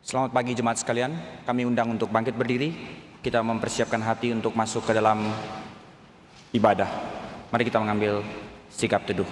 Selamat pagi jemaat sekalian, kami undang untuk bangkit berdiri. Kita mempersiapkan hati untuk masuk ke dalam ibadah. Mari kita mengambil sikap teduh.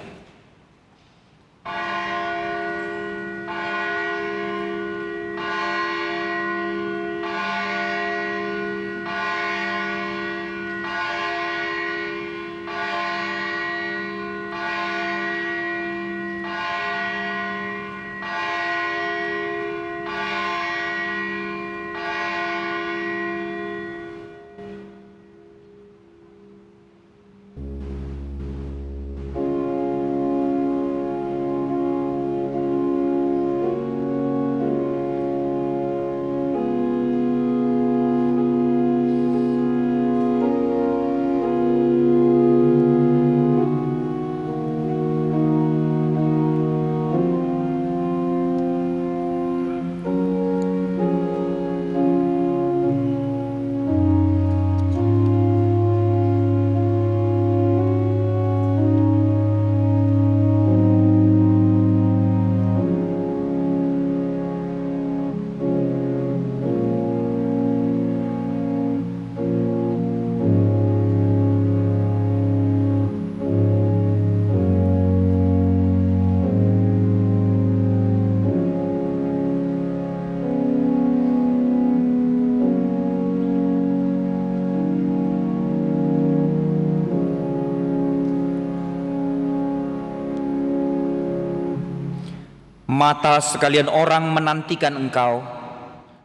Mata sekalian orang menantikan engkau,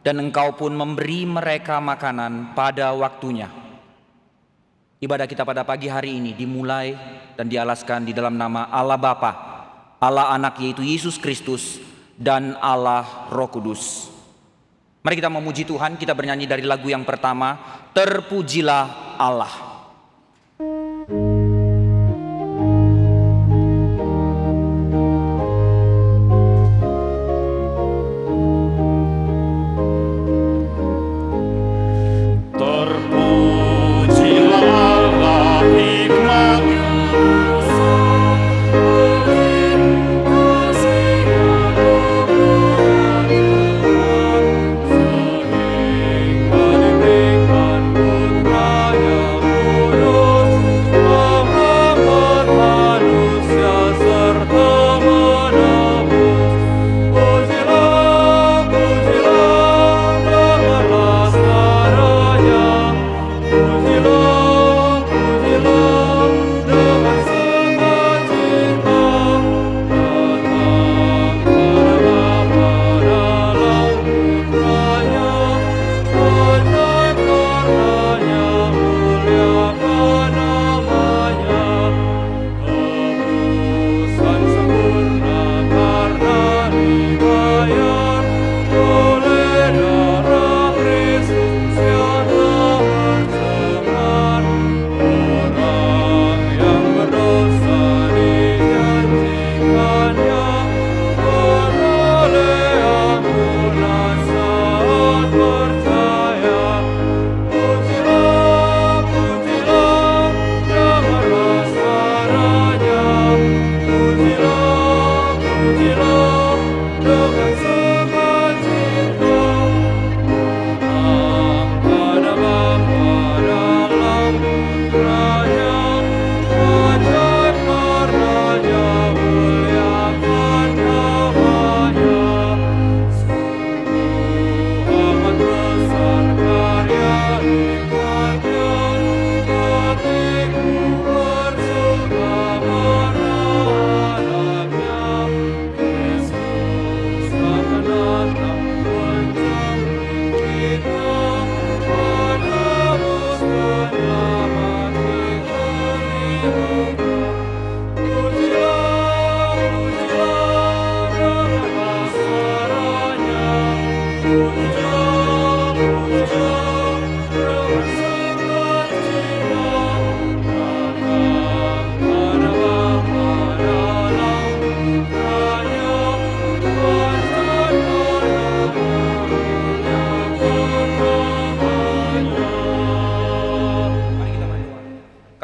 dan engkau pun memberi mereka makanan pada waktunya. Ibadah kita pada pagi hari ini dimulai dan dialaskan di dalam nama Allah Bapa, Allah Anak yaitu Yesus Kristus, dan Allah Roh Kudus. Mari kita memuji Tuhan, kita bernyanyi dari lagu yang pertama, Terpujilah Allah.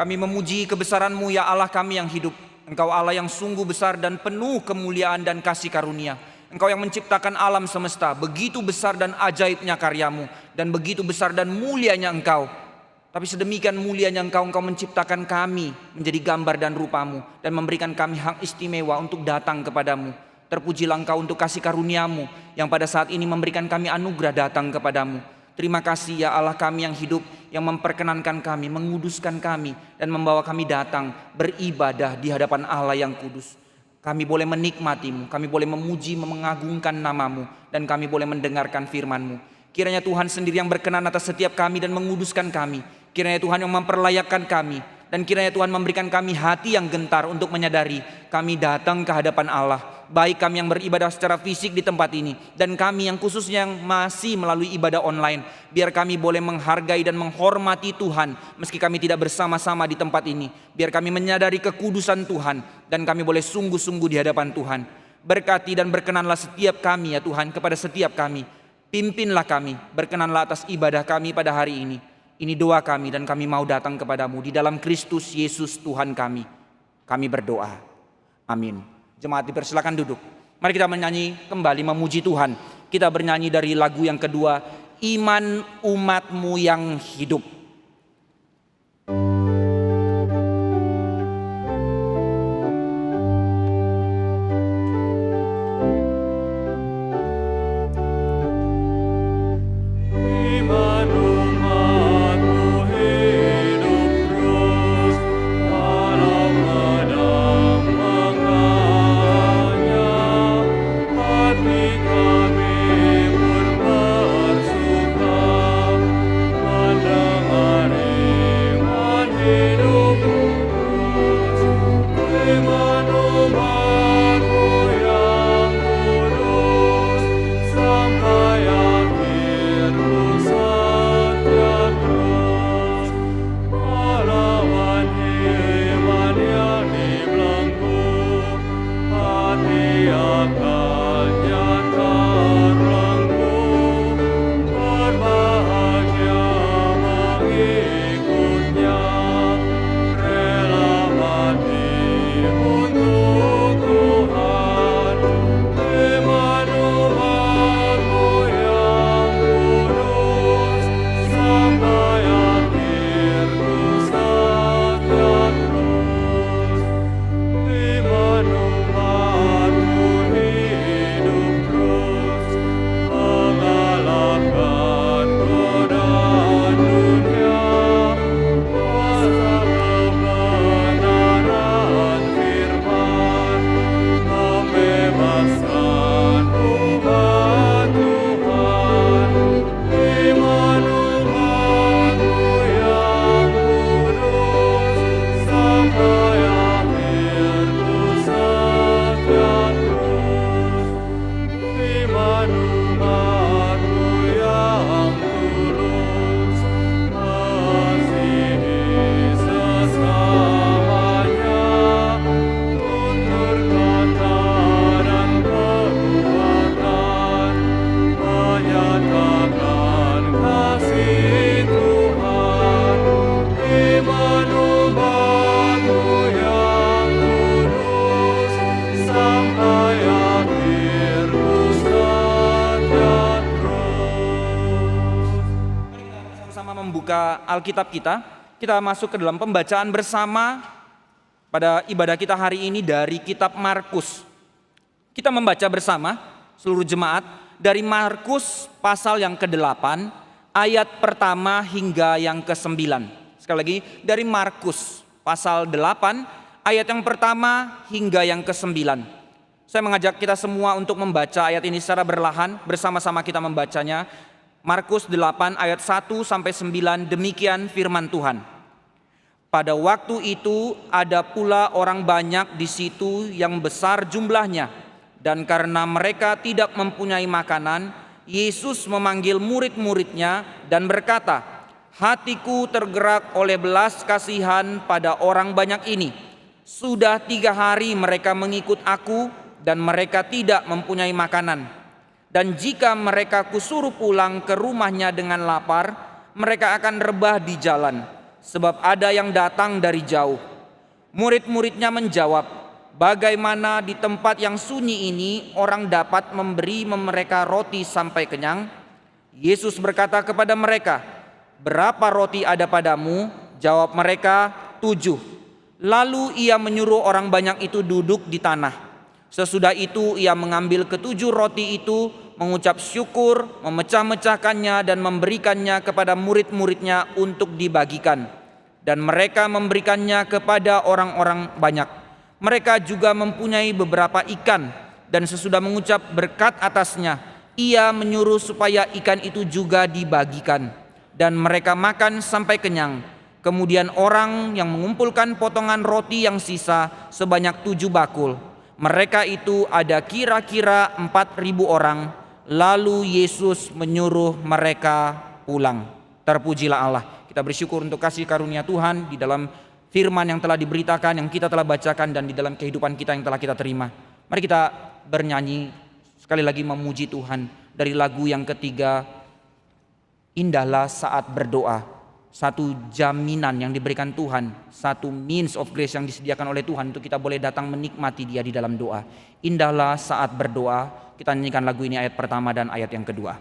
Kami memuji kebesaran-Mu ya Allah kami yang hidup. Engkau Allah yang sungguh besar dan penuh kemuliaan dan kasih karunia. Engkau yang menciptakan alam semesta, begitu besar dan ajaibnya karyamu, dan begitu besar dan mulianya Engkau. Tapi sedemikian mulianya Engkau menciptakan kami menjadi gambar dan rupamu, dan memberikan kami hak istimewa untuk datang kepadamu. Terpujilah Engkau untuk kasih karuniamu yang pada saat ini memberikan kami anugerah datang kepadamu. Terima kasih ya Allah kami yang hidup, yang memperkenankan kami, menguduskan kami, dan membawa kami datang beribadah di hadapan Allah yang kudus. Kami boleh menikmatimu, kami boleh memuji, mengagungkan namamu, dan kami boleh mendengarkan firman-Mu. Kiranya Tuhan sendiri yang berkenan atas setiap kami dan menguduskan kami. Kiranya Tuhan yang memperlayakkan kami, dan kiranya Tuhan memberikan kami hati yang gentar untuk menyadari kami datang ke hadapan Allah. Baik kami yang beribadah secara fisik di tempat ini, dan kami yang khususnya yang masih melalui ibadah online. Biar kami boleh menghargai dan menghormati Tuhan meski kami tidak bersama-sama di tempat ini. Biar kami menyadari kekudusan Tuhan, dan kami boleh sungguh-sungguh di hadapan Tuhan. Berkati dan berkenanlah setiap kami ya Tuhan, kepada setiap kami. Pimpinlah kami, berkenanlah atas ibadah kami pada hari ini. Ini doa kami dan kami mau datang kepadamu di dalam Kristus Yesus Tuhan kami. Kami berdoa. Amin. Jemaat dipersilakan duduk. Mari kita menyanyi kembali memuji Tuhan. Kita bernyanyi dari lagu yang kedua, Iman Umat-Mu yang Hidup. Alkitab kita masuk ke dalam pembacaan bersama pada ibadah kita hari ini dari kitab Markus. Kita membaca bersama seluruh jemaat dari Markus pasal yang ke-8 ayat pertama hingga yang ke-9. Sekali lagi dari Markus pasal 8 ayat yang pertama hingga yang ke-9. Saya mengajak kita semua untuk membaca ayat ini secara berlahan, bersama-sama kita membacanya. Markus 8 ayat 1 sampai 9, demikian firman Tuhan. Pada waktu itu ada pula orang banyak di situ yang besar jumlahnya, dan karena mereka tidak mempunyai makanan, Yesus memanggil murid-muridnya dan berkata, "Hatiku tergerak oleh belas kasihan pada orang banyak ini. Sudah 3 hari mereka mengikut aku dan mereka tidak mempunyai makanan. Dan jika mereka kusuruh pulang ke rumahnya dengan lapar, mereka akan rebah di jalan, sebab ada yang datang dari jauh." Murid-muridnya menjawab, bagaimana di tempat yang sunyi ini orang dapat memberi mereka roti sampai kenyang?" Yesus berkata kepada mereka, "Berapa roti ada padamu?" Jawab mereka, "7." Lalu ia menyuruh orang banyak itu duduk di tanah. Sesudah itu ia mengambil ketujuh roti itu, mengucap syukur, memecah-mecahkannya dan memberikannya kepada murid-muridnya untuk dibagikan. Dan mereka memberikannya kepada orang-orang banyak. Mereka juga mempunyai beberapa ikan, dan sesudah mengucap berkat atasnya, ia menyuruh supaya ikan itu juga dibagikan. Dan mereka makan sampai kenyang. Kemudian orang yang mengumpulkan potongan roti yang sisa sebanyak 7 bakul. Mereka itu ada kira-kira 4.000 orang. Lalu Yesus menyuruh mereka pulang. Terpujilah Allah. Kita bersyukur untuk kasih karunia Tuhan di dalam firman yang telah diberitakan, yang kita telah bacakan, dan di dalam kehidupan kita yang telah kita terima. Mari kita bernyanyi sekali lagi memuji Tuhan dari lagu yang ketiga, "Indahlah Saat Berdoa." Satu jaminan yang diberikan Tuhan, satu means of grace yang disediakan oleh Tuhan untuk kita boleh datang menikmati Dia di dalam doa. Indahlah saat berdoa. Kita nyanyikan lagu ini ayat pertama dan ayat yang kedua.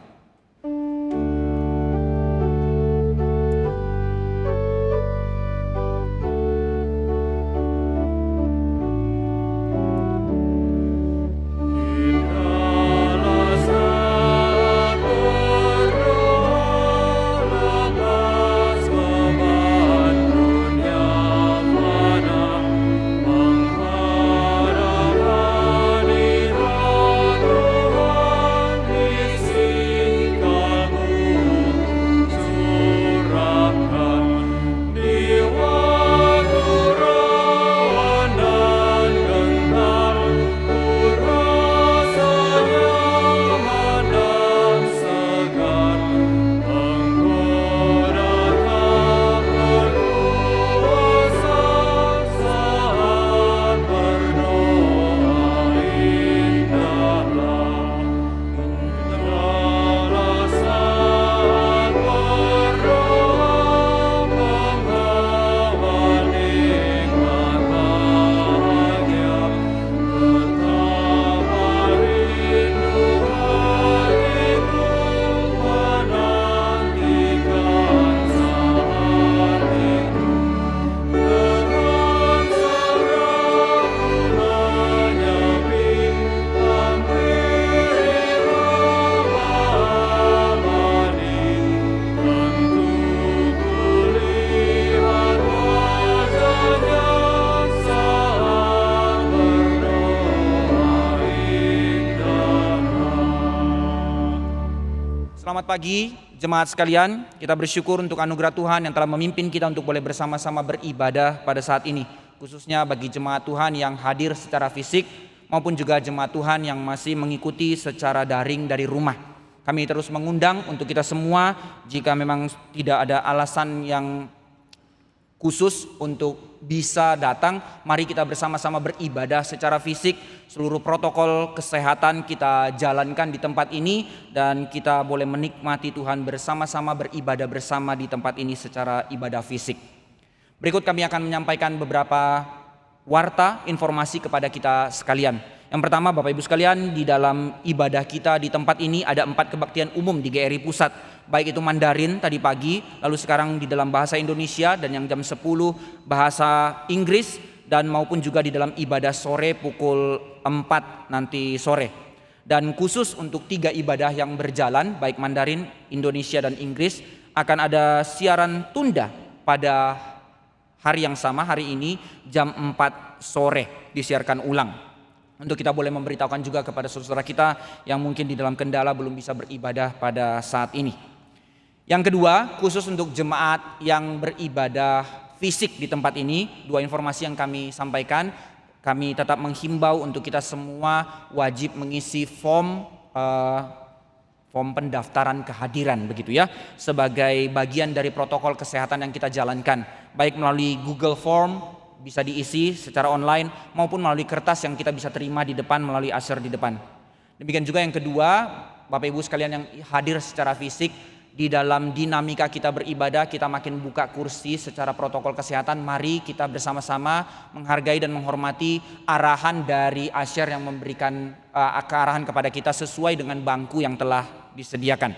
Selamat pagi jemaat sekalian, kita bersyukur untuk anugerah Tuhan yang telah memimpin kita untuk boleh bersama-sama beribadah pada saat ini. Khususnya bagi jemaat Tuhan yang hadir secara fisik maupun juga jemaat Tuhan yang masih mengikuti secara daring dari rumah. Kami terus mengundang untuk kita semua, jika memang tidak ada alasan yang khusus untuk bisa datang, mari kita bersama-sama beribadah secara fisik. Seluruh protokol kesehatan kita jalankan di tempat ini, dan kita boleh menikmati Tuhan bersama-sama beribadah bersama di tempat ini secara ibadah fisik. Berikut kami akan menyampaikan beberapa warta informasi kepada kita sekalian. Yang pertama, Bapak Ibu sekalian, di dalam ibadah kita di tempat ini ada 4 kebaktian umum di GRI Pusat, baik itu Mandarin tadi pagi, lalu sekarang di dalam bahasa Indonesia, dan yang jam 10 bahasa Inggris, dan maupun juga di dalam ibadah sore pukul 4 nanti sore. Dan khusus untuk 3 ibadah yang berjalan, baik Mandarin, Indonesia, dan Inggris, akan ada siaran tunda pada hari yang sama, hari ini jam 4 sore disiarkan ulang. Untuk kita boleh memberitahukan juga kepada saudara kita yang mungkin di dalam kendala belum bisa beribadah pada saat ini. Yang kedua, khusus untuk jemaat yang beribadah fisik di tempat ini, 2 informasi yang kami sampaikan. Kami tetap menghimbau untuk kita semua wajib mengisi form pendaftaran kehadiran begitu ya, sebagai bagian dari protokol kesehatan yang kita jalankan, baik melalui Google Form bisa diisi secara online maupun melalui kertas yang kita bisa terima di depan melalui usher di depan. Demikian juga yang kedua, Bapak Ibu sekalian yang hadir secara fisik, di dalam dinamika kita beribadah, kita makin buka kursi secara protokol kesehatan. Mari kita bersama-sama menghargai dan menghormati arahan dari Asyar yang memberikan arahan kepada kita sesuai dengan bangku yang telah disediakan.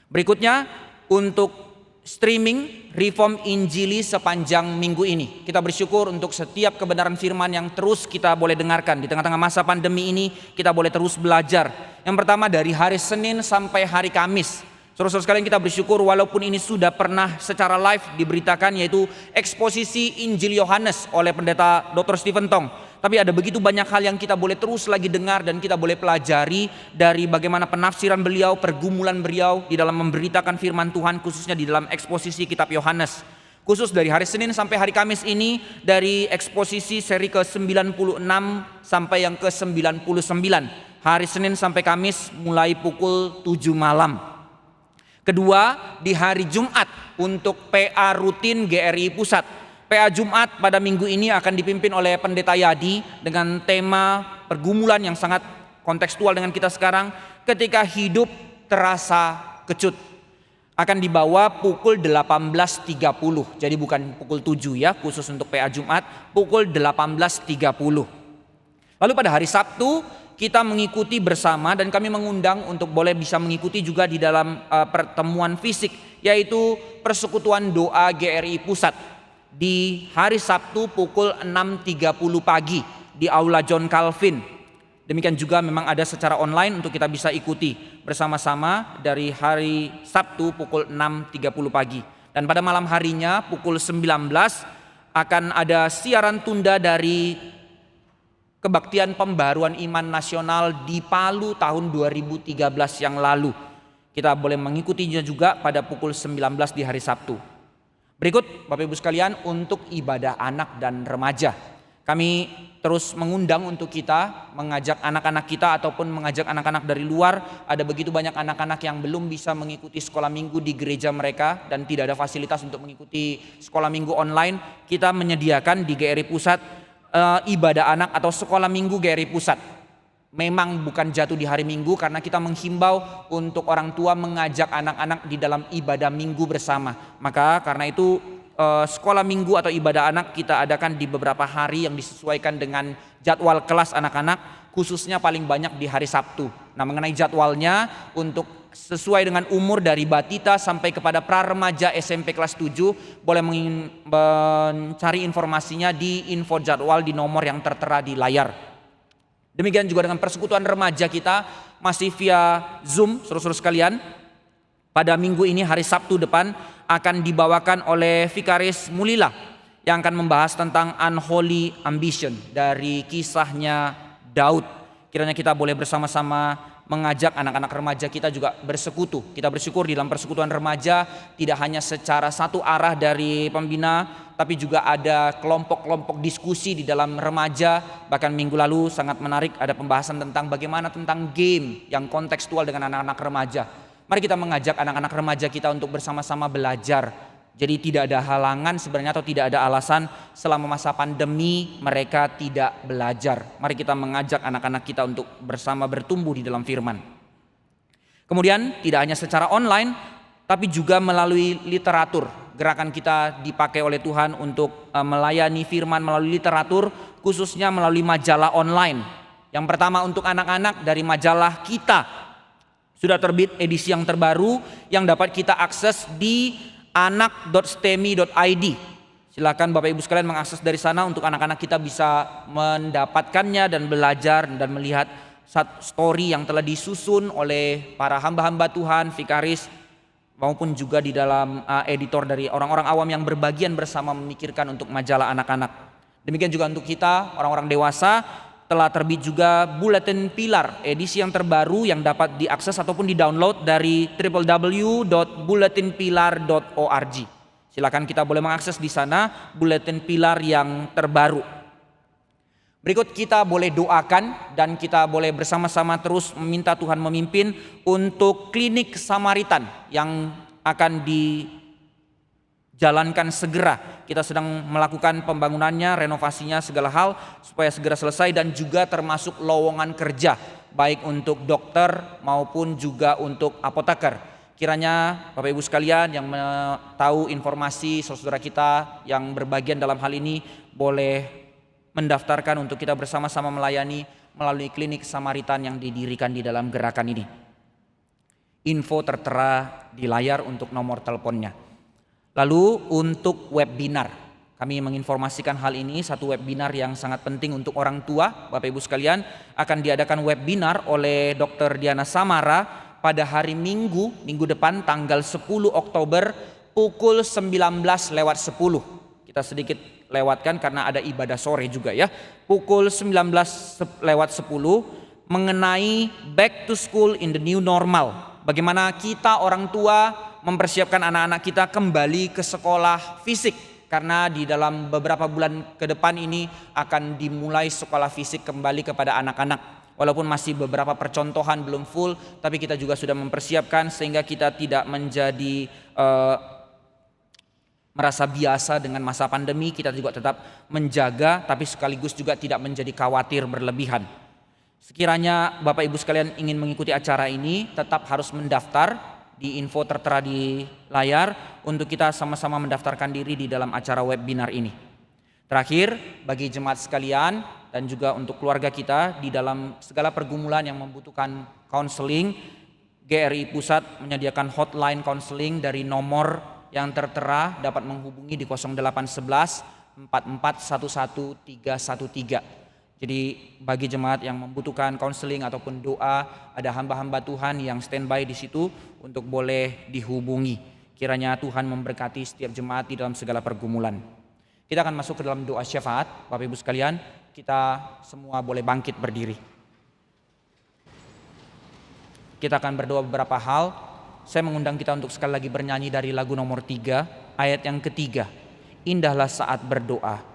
Berikutnya untuk streaming Reform Injili sepanjang minggu ini. Kita bersyukur untuk setiap kebenaran firman yang terus kita boleh dengarkan. Di tengah-tengah masa pandemi ini kita boleh terus belajar. Yang pertama dari hari Senin sampai hari Kamis. Saudara-saudara sekalian, kita bersyukur walaupun ini sudah pernah secara live diberitakan, yaitu eksposisi Injil Yohanes oleh pendeta Dr. Stephen Tong. Tapi ada begitu banyak hal yang kita boleh terus lagi dengar dan kita boleh pelajari dari bagaimana penafsiran beliau, pergumulan beliau di dalam memberitakan firman Tuhan, khususnya di dalam eksposisi kitab Yohanes. Khusus dari hari Senin sampai hari Kamis ini, dari eksposisi seri ke-96 sampai yang ke-99. Hari Senin sampai Kamis mulai pukul 7 malam. Kedua, di hari Jumat untuk PA rutin GRI Pusat. PA Jumat pada minggu ini akan dipimpin oleh Pendeta Yadi dengan tema pergumulan yang sangat kontekstual dengan kita sekarang, ketika hidup terasa kecut. Akan dibawa pukul 18.30. Jadi bukan pukul 7 ya, khusus untuk PA Jumat, pukul 18.30. Lalu pada hari Sabtu kita mengikuti bersama, dan kami mengundang untuk boleh bisa mengikuti juga di dalam pertemuan fisik, yaitu persekutuan doa GRI Pusat di hari Sabtu pukul 6.30 pagi di Aula John Calvin. Demikian juga memang ada secara online untuk kita bisa ikuti bersama-sama dari hari Sabtu pukul 6.30 pagi. Dan pada malam harinya pukul 19 akan ada siaran tunda dari Kebaktian Pembaruan Iman Nasional di Palu tahun 2013 yang lalu. Kita boleh mengikutinya juga pada pukul 19 di hari Sabtu. Berikut Bapak Ibu sekalian untuk ibadah anak dan remaja. Kami terus mengundang untuk kita mengajak anak-anak kita ataupun mengajak anak-anak dari luar. Ada begitu banyak anak-anak yang belum bisa mengikuti sekolah minggu di gereja mereka dan tidak ada fasilitas untuk mengikuti sekolah minggu online. Kita menyediakan di GRI Pusat ibadah anak atau sekolah minggu GRI Pusat. Memang bukan jatuh di hari Minggu karena kita menghimbau untuk orang tua mengajak anak-anak di dalam ibadah minggu bersama. Maka karena itu sekolah minggu atau ibadah anak kita adakan di beberapa hari yang disesuaikan dengan jadwal kelas anak-anak, khususnya paling banyak di hari Sabtu. Nah, mengenai jadwalnya untuk sesuai dengan umur dari batita sampai kepada pra-remaja SMP kelas 7 boleh mencari informasinya di info jadwal di nomor yang tertera di layar. Demikian juga dengan persekutuan remaja kita masih via Zoom, saudara-saudara sekalian. Pada minggu ini hari Sabtu depan akan dibawakan oleh Vikaris Mulila yang akan membahas tentang unholy ambition dari kisahnya Daud. Kiranya kita boleh bersama-sama mengajak anak-anak remaja kita juga bersekutu. Kita bersyukur di dalam persekutuan remaja tidak hanya secara satu arah dari pembina, tapi juga ada kelompok-kelompok diskusi di dalam remaja. Bahkan minggu lalu sangat menarik, ada pembahasan tentang bagaimana tentang game yang kontekstual dengan anak-anak remaja. Mari kita mengajak anak-anak remaja kita untuk bersama-sama belajar. Jadi tidak ada halangan sebenarnya atau tidak ada alasan selama masa pandemi mereka tidak belajar. Mari kita mengajak anak-anak kita untuk bersama bertumbuh di dalam firman. Kemudian tidak hanya secara online tapi juga melalui literatur. Gerakan kita dipakai oleh Tuhan untuk melayani firman melalui literatur, khususnya melalui majalah online. Yang pertama untuk anak-anak dari majalah Kita. Sudah terbit edisi yang terbaru yang dapat kita akses di anak.stemi.id. Silakan Bapak Ibu sekalian mengakses dari sana untuk anak-anak kita bisa mendapatkannya dan belajar dan melihat story yang telah disusun oleh para hamba-hamba Tuhan, vikaris, maupun juga di dalam editor dari orang-orang awam yang berbagian bersama memikirkan untuk majalah anak-anak. Demikian juga untuk kita, orang-orang dewasa, telah terbit juga Buletin Pilar edisi yang terbaru yang dapat diakses ataupun di-download dari www.buletinpilar.org. Silakan kita boleh mengakses di sana Buletin Pilar yang terbaru. Berikut kita boleh doakan dan kita boleh bersama-sama terus meminta Tuhan memimpin untuk klinik Samaritan yang akan dijalankan segera. Kita sedang melakukan pembangunannya, renovasinya, segala hal supaya segera selesai dan juga termasuk lowongan kerja baik untuk dokter maupun juga untuk apoteker. Kiranya Bapak Ibu sekalian yang tahu informasi, saudara kita yang berbagian dalam hal ini boleh mendaftarkan untuk kita bersama-sama melayani melalui klinik Samaritan yang didirikan di dalam gerakan ini. Info tertera di layar untuk nomor teleponnya. Lalu untuk webinar, kami menginformasikan hal ini, satu webinar yang sangat penting untuk orang tua, Bapak Ibu sekalian, akan diadakan webinar oleh Dr. Diana Samara pada hari Minggu depan tanggal 10 Oktober pukul 19:10. Kita sedikit lewatkan karena ada ibadah sore juga ya. Pukul 19:10 mengenai back to school in the new normal. Bagaimana kita orang tua mempersiapkan anak-anak kita kembali ke sekolah fisik. Karena di dalam beberapa bulan ke depan ini akan dimulai sekolah fisik kembali kepada anak-anak. Walaupun masih beberapa percontohan belum full, tapi kita juga sudah mempersiapkan sehingga kita tidak menjadi merasa biasa dengan masa pandemi. Kita juga tetap menjaga, tapi sekaligus juga tidak menjadi khawatir berlebihan. Sekiranya Bapak Ibu sekalian ingin mengikuti acara ini, tetap harus mendaftar di info tertera di layar untuk kita sama-sama mendaftarkan diri di dalam acara webinar ini. Terakhir, bagi jemaat sekalian dan juga untuk keluarga kita di dalam segala pergumulan yang membutuhkan konseling, GRI Pusat menyediakan hotline konseling dari nomor yang tertera, dapat menghubungi di 0811 4411 313. Jadi bagi jemaat yang membutuhkan konseling ataupun doa, ada hamba-hamba Tuhan yang standby di situ untuk boleh dihubungi. Kiranya Tuhan memberkati setiap jemaat di dalam segala pergumulan. Kita akan masuk ke dalam doa syafaat. Bapak Ibu sekalian, kita semua boleh bangkit berdiri. Kita akan berdoa beberapa hal. Saya mengundang kita untuk sekali lagi bernyanyi dari lagu nomor 3, ayat yang ketiga. Indahlah saat berdoa.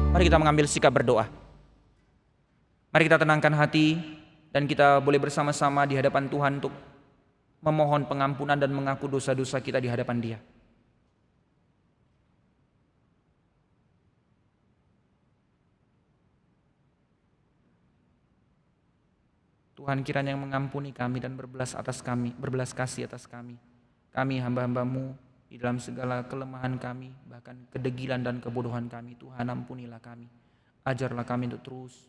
Mari kita mengambil sikap berdoa. Mari kita tenangkan hati dan kita boleh bersama-sama di hadapan Tuhan untuk memohon pengampunan dan mengaku dosa-dosa kita di hadapan Dia. Tuhan kiranya yang mengampuni kami dan berbelas kasih atas kami. Kami hamba-hamba-Mu di dalam segala kelemahan kami, bahkan kedegilan dan kebodohan kami. Tuhan ampunilah kami. Ajarlah kami untuk terus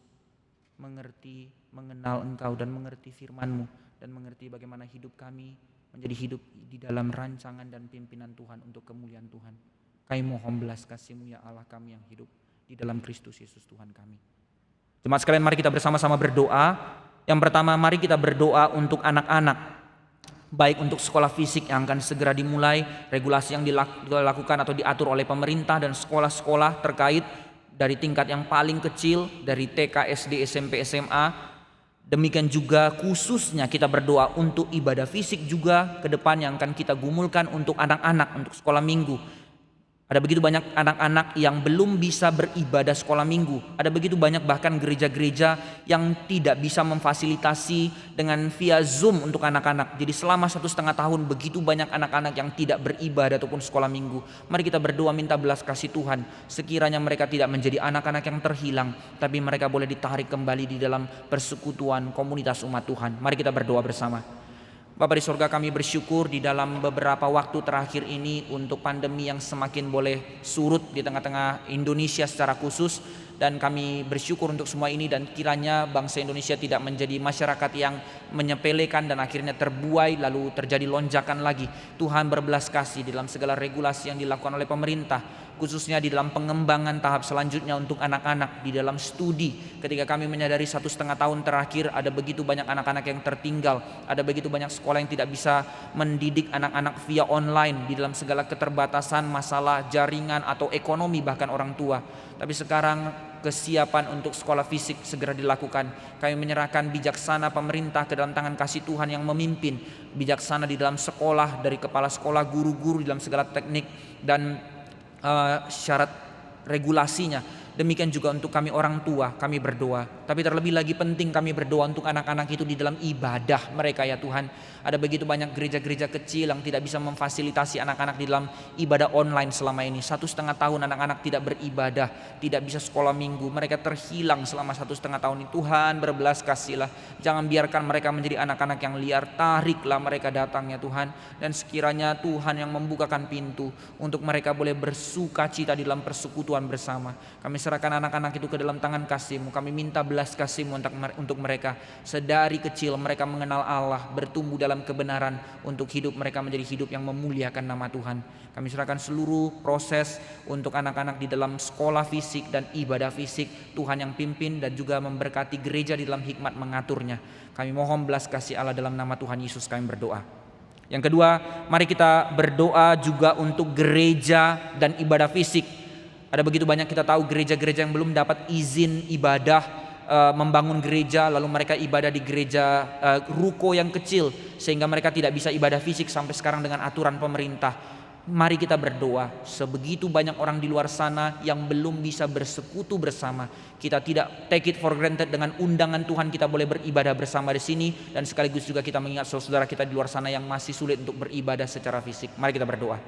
mengerti, mengenal Engkau dan mengerti firman-Mu. Dan mengerti bagaimana hidup kami menjadi hidup di dalam rancangan dan pimpinan Tuhan untuk kemuliaan Tuhan. Kami mohon belas kasih-Mu ya Allah kami yang hidup di dalam Kristus Yesus Tuhan kami. Jemaat sekalian, mari kita bersama-sama berdoa. Yang pertama, mari kita berdoa untuk anak-anak. Baik untuk sekolah fisik yang akan segera dimulai, regulasi yang dilakukan atau diatur oleh pemerintah dan sekolah-sekolah terkait dari tingkat yang paling kecil, dari TK, SD, SMP, SMA. Demikian juga khususnya kita berdoa untuk ibadah fisik juga ke depan yang akan kita gumulkan untuk anak-anak, untuk sekolah minggu. Ada begitu banyak anak-anak yang belum bisa beribadah sekolah minggu. Ada begitu banyak bahkan gereja-gereja yang tidak bisa memfasilitasi dengan via Zoom untuk anak-anak. Jadi selama 1,5 tahun begitu banyak anak-anak yang tidak beribadah ataupun sekolah minggu. Mari kita berdoa minta belas kasih Tuhan. Sekiranya mereka tidak menjadi anak-anak yang terhilang, tapi mereka boleh ditarik kembali di dalam persekutuan komunitas umat Tuhan. Mari kita berdoa bersama. Bapa di surga, kami bersyukur di dalam beberapa waktu terakhir ini untuk pandemi yang semakin boleh surut di tengah-tengah Indonesia secara khusus. Dan kami bersyukur untuk semua ini dan kiranya bangsa Indonesia tidak menjadi masyarakat yang menyepelekan dan akhirnya terbuai lalu terjadi lonjakan lagi. Tuhan berbelas kasih dalam segala regulasi yang dilakukan oleh pemerintah. khususnya di dalam pengembangan tahap selanjutnya untuk anak-anak di dalam studi. Ketika kami menyadari 1,5 tahun terakhir ada begitu banyak anak-anak yang tertinggal, ada begitu banyak sekolah yang tidak bisa mendidik anak-anak via online di dalam segala keterbatasan masalah jaringan atau ekonomi bahkan orang tua. Tapi sekarang kesiapan untuk sekolah fisik segera dilakukan. Kami menyerahkan bijaksana pemerintah ke dalam tangan kasih Tuhan yang memimpin, bijaksana di dalam sekolah, dari kepala sekolah, guru-guru di dalam segala teknik dan syarat regulasinya. Demikian juga untuk kami orang tua, kami berdoa. Tapi terlebih lagi penting kami berdoa untuk anak-anak itu di dalam ibadah mereka ya Tuhan. Ada begitu banyak gereja-gereja kecil yang tidak bisa memfasilitasi anak-anak di dalam ibadah online selama ini. 1,5 tahun anak-anak tidak beribadah, tidak bisa sekolah minggu. Mereka terhilang selama 1,5 tahun ini. Tuhan berbelas kasihlah. Jangan biarkan mereka menjadi anak-anak yang liar. Tariklah mereka datang ya Tuhan. Dan sekiranya Tuhan yang membukakan pintu untuk mereka boleh bersuka cita di dalam persekutuan bersama. Kami serahkan anak-anak itu ke dalam tangan kasih-Mu. Kami minta belas kasih-Mu untuk mereka. Sedari kecil mereka mengenal Allah, bertumbuh dalam kebenaran untuk hidup mereka menjadi hidup yang memuliakan nama Tuhan. Kami serahkan seluruh proses untuk anak-anak di dalam sekolah fisik dan ibadah fisik. Tuhan yang pimpin dan juga memberkati gereja di dalam hikmat mengaturnya. Kami mohon belas kasih Allah dalam nama Tuhan Yesus kami berdoa. Yang kedua, mari kita berdoa juga untuk gereja dan ibadah fisik. Ada begitu banyak kita tahu gereja-gereja yang belum dapat izin ibadah, membangun gereja, lalu mereka ibadah di gereja ruko yang kecil sehingga mereka tidak bisa ibadah fisik sampai sekarang dengan aturan pemerintah. Mari kita berdoa, sebegitu banyak orang di luar sana yang belum bisa bersekutu bersama. Kita tidak take it for granted dengan undangan Tuhan kita boleh beribadah bersama di sini, dan sekaligus juga kita mengingat saudara kita di luar sana yang masih sulit untuk beribadah secara fisik. Mari kita berdoa.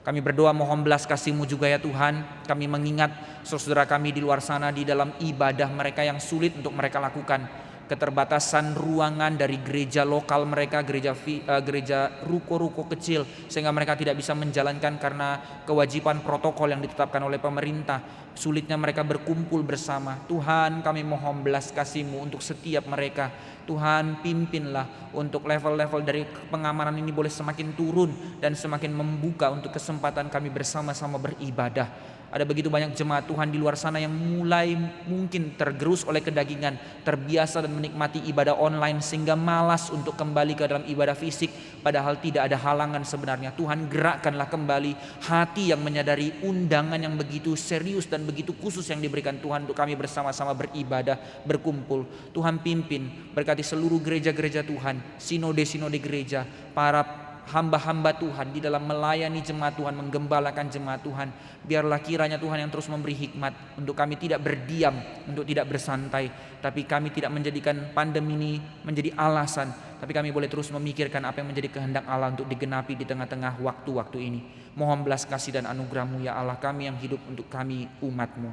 Kami berdoa mohon belas kasih-Mu juga ya Tuhan. Kami mengingat saudara kami di luar sana di dalam ibadah mereka yang sulit untuk mereka lakukan. Keterbatasan ruangan dari gereja lokal mereka, gereja ruko-ruko kecil, sehingga mereka tidak bisa menjalankan karena kewajiban protokol yang ditetapkan oleh pemerintah. Sulitnya mereka berkumpul bersama. Tuhan, kami mohon belas kasih-Mu untuk setiap mereka. Tuhan, pimpinlah untuk level-level dari pengamanan ini boleh semakin turun dan semakin membuka untuk kesempatan kami bersama-sama beribadah. Ada begitu banyak jemaat Tuhan di luar sana yang mulai mungkin tergerus oleh kedagingan, terbiasa dan menikmati ibadah online sehingga malas untuk kembali ke dalam ibadah fisik, padahal tidak ada halangan sebenarnya. Tuhan, gerakkanlah kembali hati yang menyadari undangan yang begitu serius dan begitu khusus yang diberikan Tuhan untuk kami bersama-sama beribadah, berkumpul. Tuhan pimpin, berkati seluruh gereja-gereja Tuhan, sinode-sinode gereja, para hamba-hamba Tuhan di dalam melayani jemaat Tuhan, menggembalakan jemaat Tuhan. Biarlah kiranya Tuhan yang terus memberi hikmat untuk kami tidak berdiam, untuk tidak bersantai, tapi kami tidak menjadikan pandemi ini menjadi alasan, tapi kami boleh terus memikirkan apa yang menjadi kehendak Allah untuk digenapi di tengah-tengah waktu-waktu ini. Mohon belas kasih dan anugerah-Mu ya Allah, kami yang hidup untuk kami umat-Mu.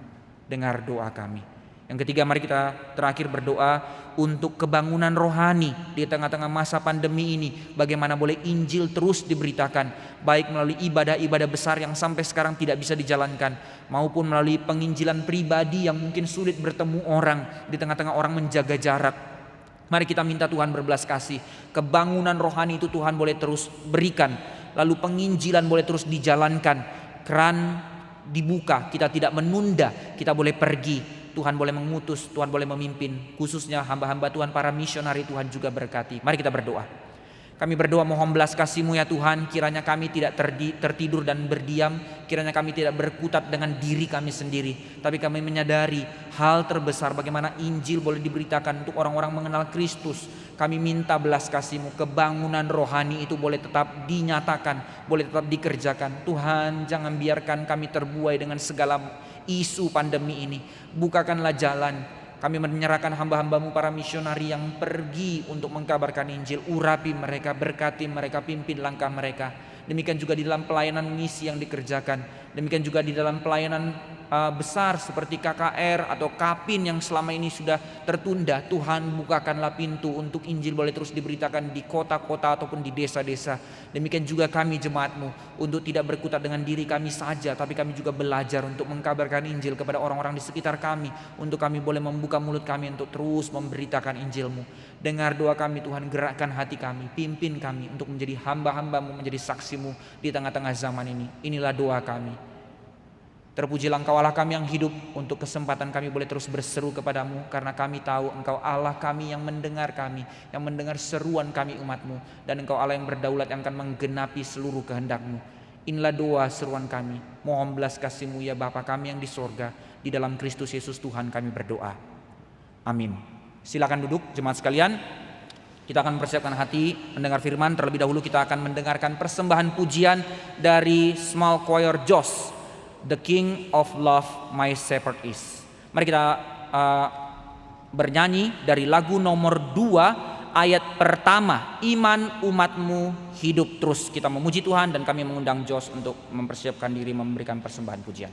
Dengar doa kami. Yang ketiga, mari kita terakhir berdoa untuk kebangunan rohani di tengah-tengah masa pandemi ini. Bagaimana boleh Injil terus diberitakan, baik melalui ibadah-ibadah besar yang sampai sekarang tidak bisa dijalankan, maupun melalui penginjilan pribadi yang mungkin sulit bertemu orang di tengah-tengah orang menjaga jarak. Mari kita minta Tuhan berbelas kasih. Kebangunan rohani itu Tuhan boleh terus berikan, lalu penginjilan boleh terus dijalankan. Keran dibuka, kita tidak menunda, kita boleh pergi. Tuhan boleh mengutus, Tuhan boleh memimpin, khususnya hamba-hamba Tuhan, para misionari Tuhan juga berkati. Mari kita berdoa. Kami berdoa mohon belas kasih-Mu ya Tuhan, kiranya kami tidak tertidur dan berdiam, kiranya kami tidak berkutat dengan diri kami sendiri, tapi kami menyadari hal terbesar bagaimana Injil boleh diberitakan untuk orang-orang mengenal Kristus. Kami minta belas kasih-Mu, kebangunan rohani itu boleh tetap dinyatakan, boleh tetap dikerjakan. Tuhan, jangan biarkan kami terbuai dengan segala isu pandemi ini. Bukakanlah jalan. Kami menyerahkan hamba-hamba-Mu para misionari yang pergi untuk mengkabarkan Injil. Urapi mereka, berkati mereka, pimpin langkah mereka. Demikian juga di dalam pelayanan misi yang dikerjakan. Demikian juga di dalam pelayanan besar seperti KKR atau Kapin yang selama ini sudah tertunda. Tuhan, bukakanlah pintu untuk Injil boleh terus diberitakan di kota-kota ataupun di desa-desa. Demikian juga kami jemaat-Mu, untuk tidak berkutat dengan diri kami saja, tapi kami juga belajar untuk mengkabarkan Injil kepada orang-orang di sekitar kami, untuk kami boleh membuka mulut kami untuk terus memberitakan Injil-Mu. Dengar doa kami Tuhan, gerakkan hati kami, pimpin kami untuk menjadi hamba-hamba-Mu, menjadi saksi-Mu di tengah-tengah zaman ini. Inilah doa kami. Terpujilah Engkau Allah kami yang hidup, untuk kesempatan kami boleh terus berseru kepadamu, karena kami tahu Engkau Allah kami yang mendengar kami, yang mendengar seruan kami umat-Mu, dan Engkau Allah yang berdaulat yang akan menggenapi seluruh kehendak-Mu. Inilah doa seruan kami, mohon belas kasih-Mu ya Bapa kami yang di sorga, di dalam Kristus Yesus Tuhan kami berdoa. Amin. Silakan duduk jemaat sekalian. Kita akan mempersiapkan hati mendengar firman. Terlebih dahulu kita akan mendengarkan persembahan pujian dari Small Choir Jos, The King of Love My Shepherd Is. Mari kita bernyanyi dari lagu nomor 2 ayat pertama, iman umat-Mu hidup terus. Kita memuji Tuhan dan kami mengundang Jos untuk mempersiapkan diri memberikan persembahan pujian.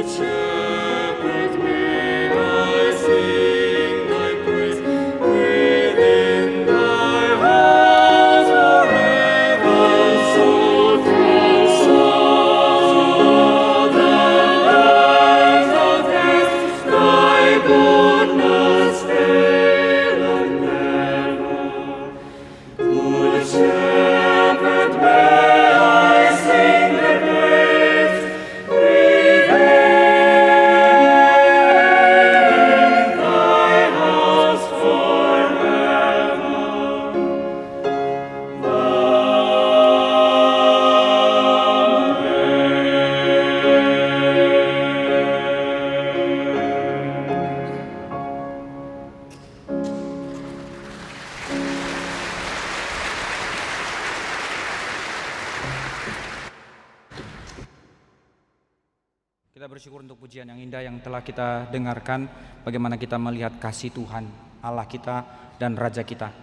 Shepherd, may I sing thy bersyukur untuk pujian yang indah yang telah kita dengarkan, bagaimana kita melihat kasih Tuhan, Allah kita dan Raja kita.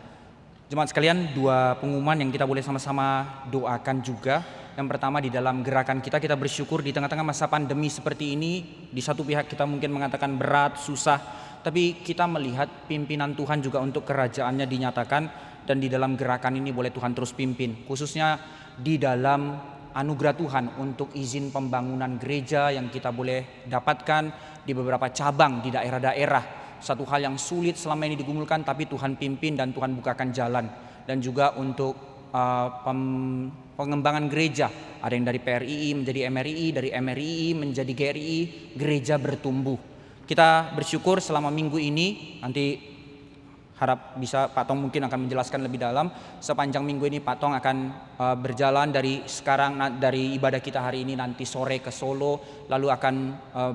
Jemaat sekalian, dua pengumuman yang kita boleh sama-sama doakan juga. Yang pertama, di dalam gerakan kita bersyukur di tengah-tengah masa pandemi seperti ini. Di satu pihak kita mungkin mengatakan berat, susah, tapi kita melihat pimpinan Tuhan juga untuk kerajaannya dinyatakan. Dan di dalam gerakan ini boleh Tuhan terus pimpin, khususnya di dalam anugerah Tuhan untuk izin pembangunan gereja yang kita boleh dapatkan di beberapa cabang di daerah-daerah. Satu hal yang sulit selama ini digumulkan, tapi Tuhan pimpin dan Tuhan bukakan jalan. Dan juga untuk pengembangan gereja, ada yang dari PRII menjadi MRII, dari MRII menjadi GRII, gereja bertumbuh. Kita bersyukur selama minggu ini, nanti harap bisa Pak Tong mungkin akan menjelaskan lebih dalam. Sepanjang minggu ini Pak Tong akan berjalan dari sekarang, dari ibadah kita hari ini nanti sore ke Solo, lalu akan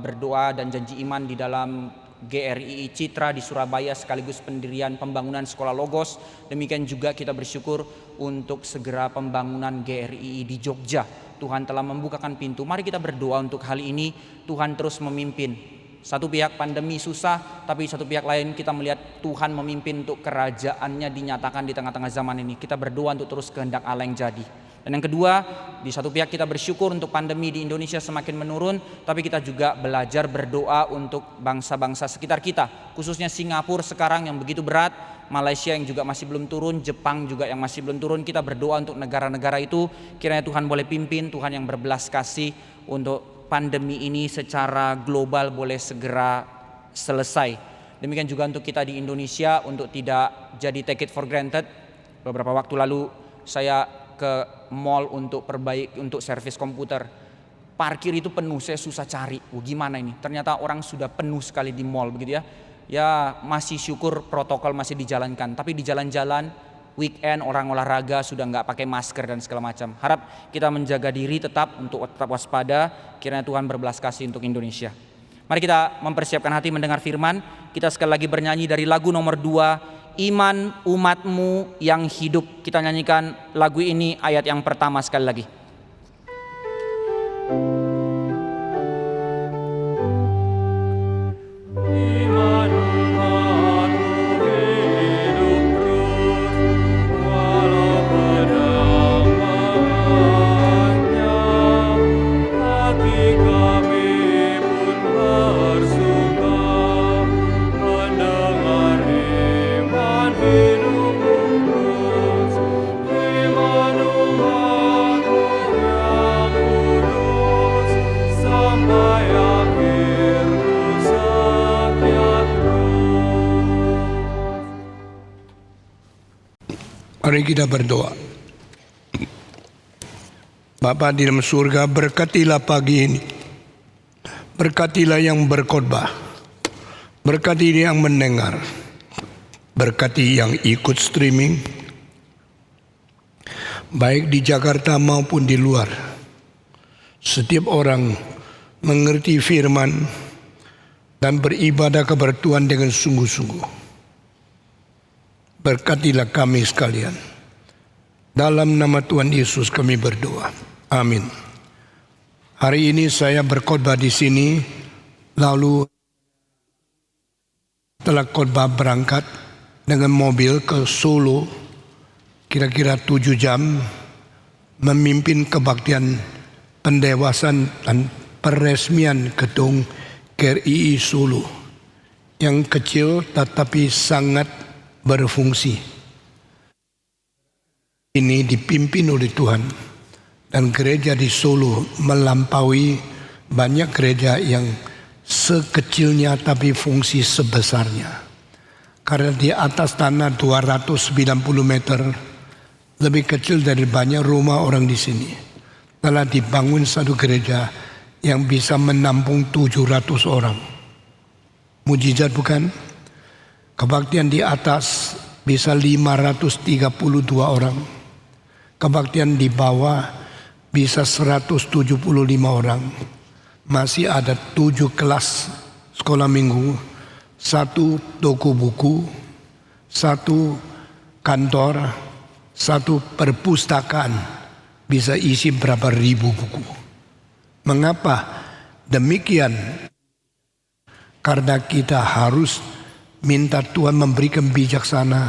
berdoa dan janji iman di dalam GRII Citra di Surabaya, sekaligus pendirian pembangunan sekolah Logos. Demikian juga kita bersyukur untuk segera pembangunan GRII di Jogja. Tuhan telah membukakan pintu. Mari kita berdoa untuk hal ini. Tuhan terus memimpin. Satu pihak pandemi susah, tapi satu pihak lain kita melihat Tuhan memimpin untuk kerajaannya dinyatakan di tengah-tengah zaman ini. Kita berdoa untuk terus kehendak Allah yang jadi. Dan yang kedua, di satu pihak kita bersyukur untuk pandemi di Indonesia semakin menurun, tapi kita juga belajar berdoa untuk bangsa-bangsa sekitar kita, khususnya Singapura sekarang yang begitu berat, Malaysia yang juga masih belum turun, Jepang juga yang masih belum turun. Kita berdoa untuk negara-negara itu, kiranya Tuhan boleh pimpin, Tuhan yang berbelas kasih untuk pandemi ini secara global boleh segera selesai. Demikian juga untuk kita di Indonesia, untuk tidak jadi take it for granted. Beberapa waktu lalu saya ke mall untuk servis komputer. Parkir itu penuh, saya susah cari. Gimana ini? Ternyata orang sudah penuh sekali di mall begitu ya. Ya masih syukur protokol masih dijalankan, tapi di jalan-jalan weekend orang olahraga sudah nggak pakai masker dan segala macam. Harap kita menjaga diri tetap untuk tetap waspada. Kiranya Tuhan berbelas kasih untuk Indonesia. Mari kita mempersiapkan hati mendengar firman. Kita sekali lagi bernyanyi dari lagu nomor 2, Iman Umatmu yang Hidup. Kita nyanyikan lagu ini ayat yang pertama sekali lagi. Mari kita berdoa. Bapa di dalam surga, berkatilah pagi ini. Berkatilah yang berkhotbah. Berkati yang mendengar. Berkati yang ikut streaming. Baik di Jakarta maupun di luar. Setiap orang mengerti firman dan beribadah kepada Tuhan dengan sungguh-sungguh. Berkatilah kami sekalian. Dalam nama Tuhan Yesus kami berdoa. Amin. Hari ini saya berkhotbah di sini, lalu setelah khotbah berangkat dengan mobil ke Solo, kira-kira 7 jam, memimpin kebaktian pendewasan dan peresmian gedung GRII Solo yang kecil tetapi sangat berfungsi. Ini dipimpin oleh Tuhan, dan gereja di Solo melampaui banyak gereja yang sekecilnya tapi fungsi sebesarnya. Karena di atas tanah 290 meter, lebih kecil dari banyak rumah orang di sini, telah dibangun satu gereja yang bisa menampung 700 orang. Mujizat bukan? Kebaktian di atas bisa 532 orang. Kebaktian di bawah bisa 175 orang. Masih ada 7 kelas sekolah minggu, 1 toko buku, 1 kantor, 1 perpustakaan. Bisa isi berapa ribu buku. Mengapa Demikian karena kita harus minta Tuhan memberikan bijaksana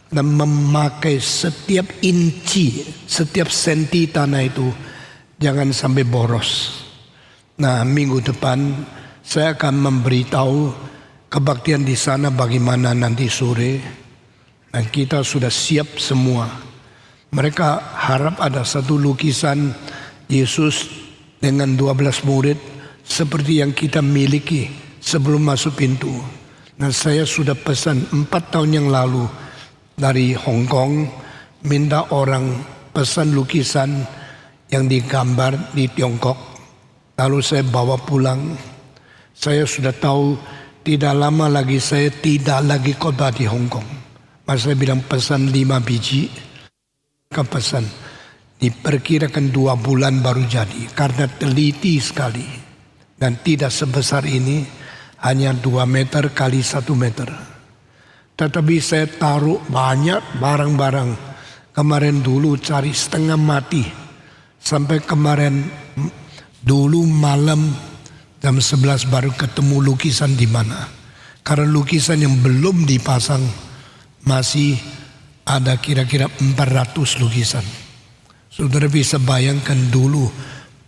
dan memakai setiap inci, setiap senti tanah itu jangan sampai boros. Nah, minggu depan saya akan memberitahu kebaktian di sana bagaimana nanti sore, dan kita sudah siap semua. Mereka harap ada satu lukisan Yesus dengan 12 murid seperti yang kita miliki sebelum masuk pintu. Nah, saya sudah pesan 4 tahun yang lalu dari Hong Kong, minta orang pesan lukisan yang digambar di Tiongkok. Lalu saya bawa pulang. Saya sudah tahu tidak lama lagi saya tidak lagi khotbah di Hong Kong. Mas saya bilang pesan 5 biji. Pesan diperkirakan 2 bulan baru jadi karena teliti sekali dan tidak sebesar ini, hanya 2 meter kali 1 meter. Tetapi saya taruh banyak barang-barang. Kemarin dulu cari setengah mati sampai kemarin dulu malam jam 11 baru ketemu lukisan di mana. Karena lukisan yang belum dipasang masih ada kira-kira 400 lukisan. Saudara bisa bayangkan dulu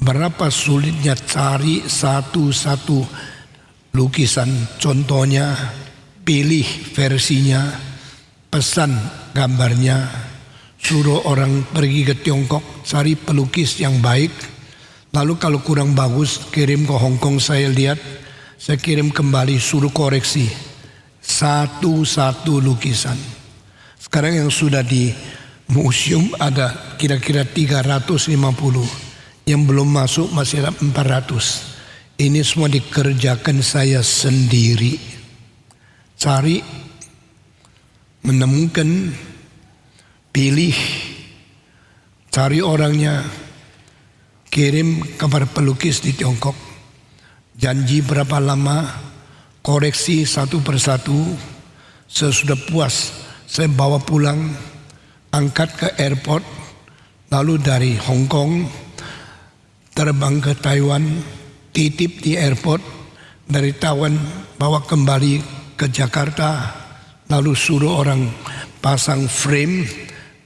berapa sulitnya cari satu-satu lukisan. Contohnya pilih versinya, pesan gambarnya, suruh orang pergi ke Tiongkok cari pelukis yang baik. Lalu kalau kurang bagus kirim ke Hong Kong, saya lihat, saya kirim kembali suruh koreksi satu-satu lukisan. Sekarang yang sudah di museum ada kira-kira 350, yang belum masuk masih ada 400. Ini semua dikerjakan saya sendiri. Cari, menemukan, pilih, cari orangnya, kirim kepada pelukis di Tiongkok. Janji berapa lama, koreksi satu persatu. Sesudah puas, saya bawa pulang, angkat ke airport, lalu dari Hong Kong terbang ke Taiwan, titip di airport, dari Taiwan bawa kembali ke Jakarta, lalu suruh orang pasang frame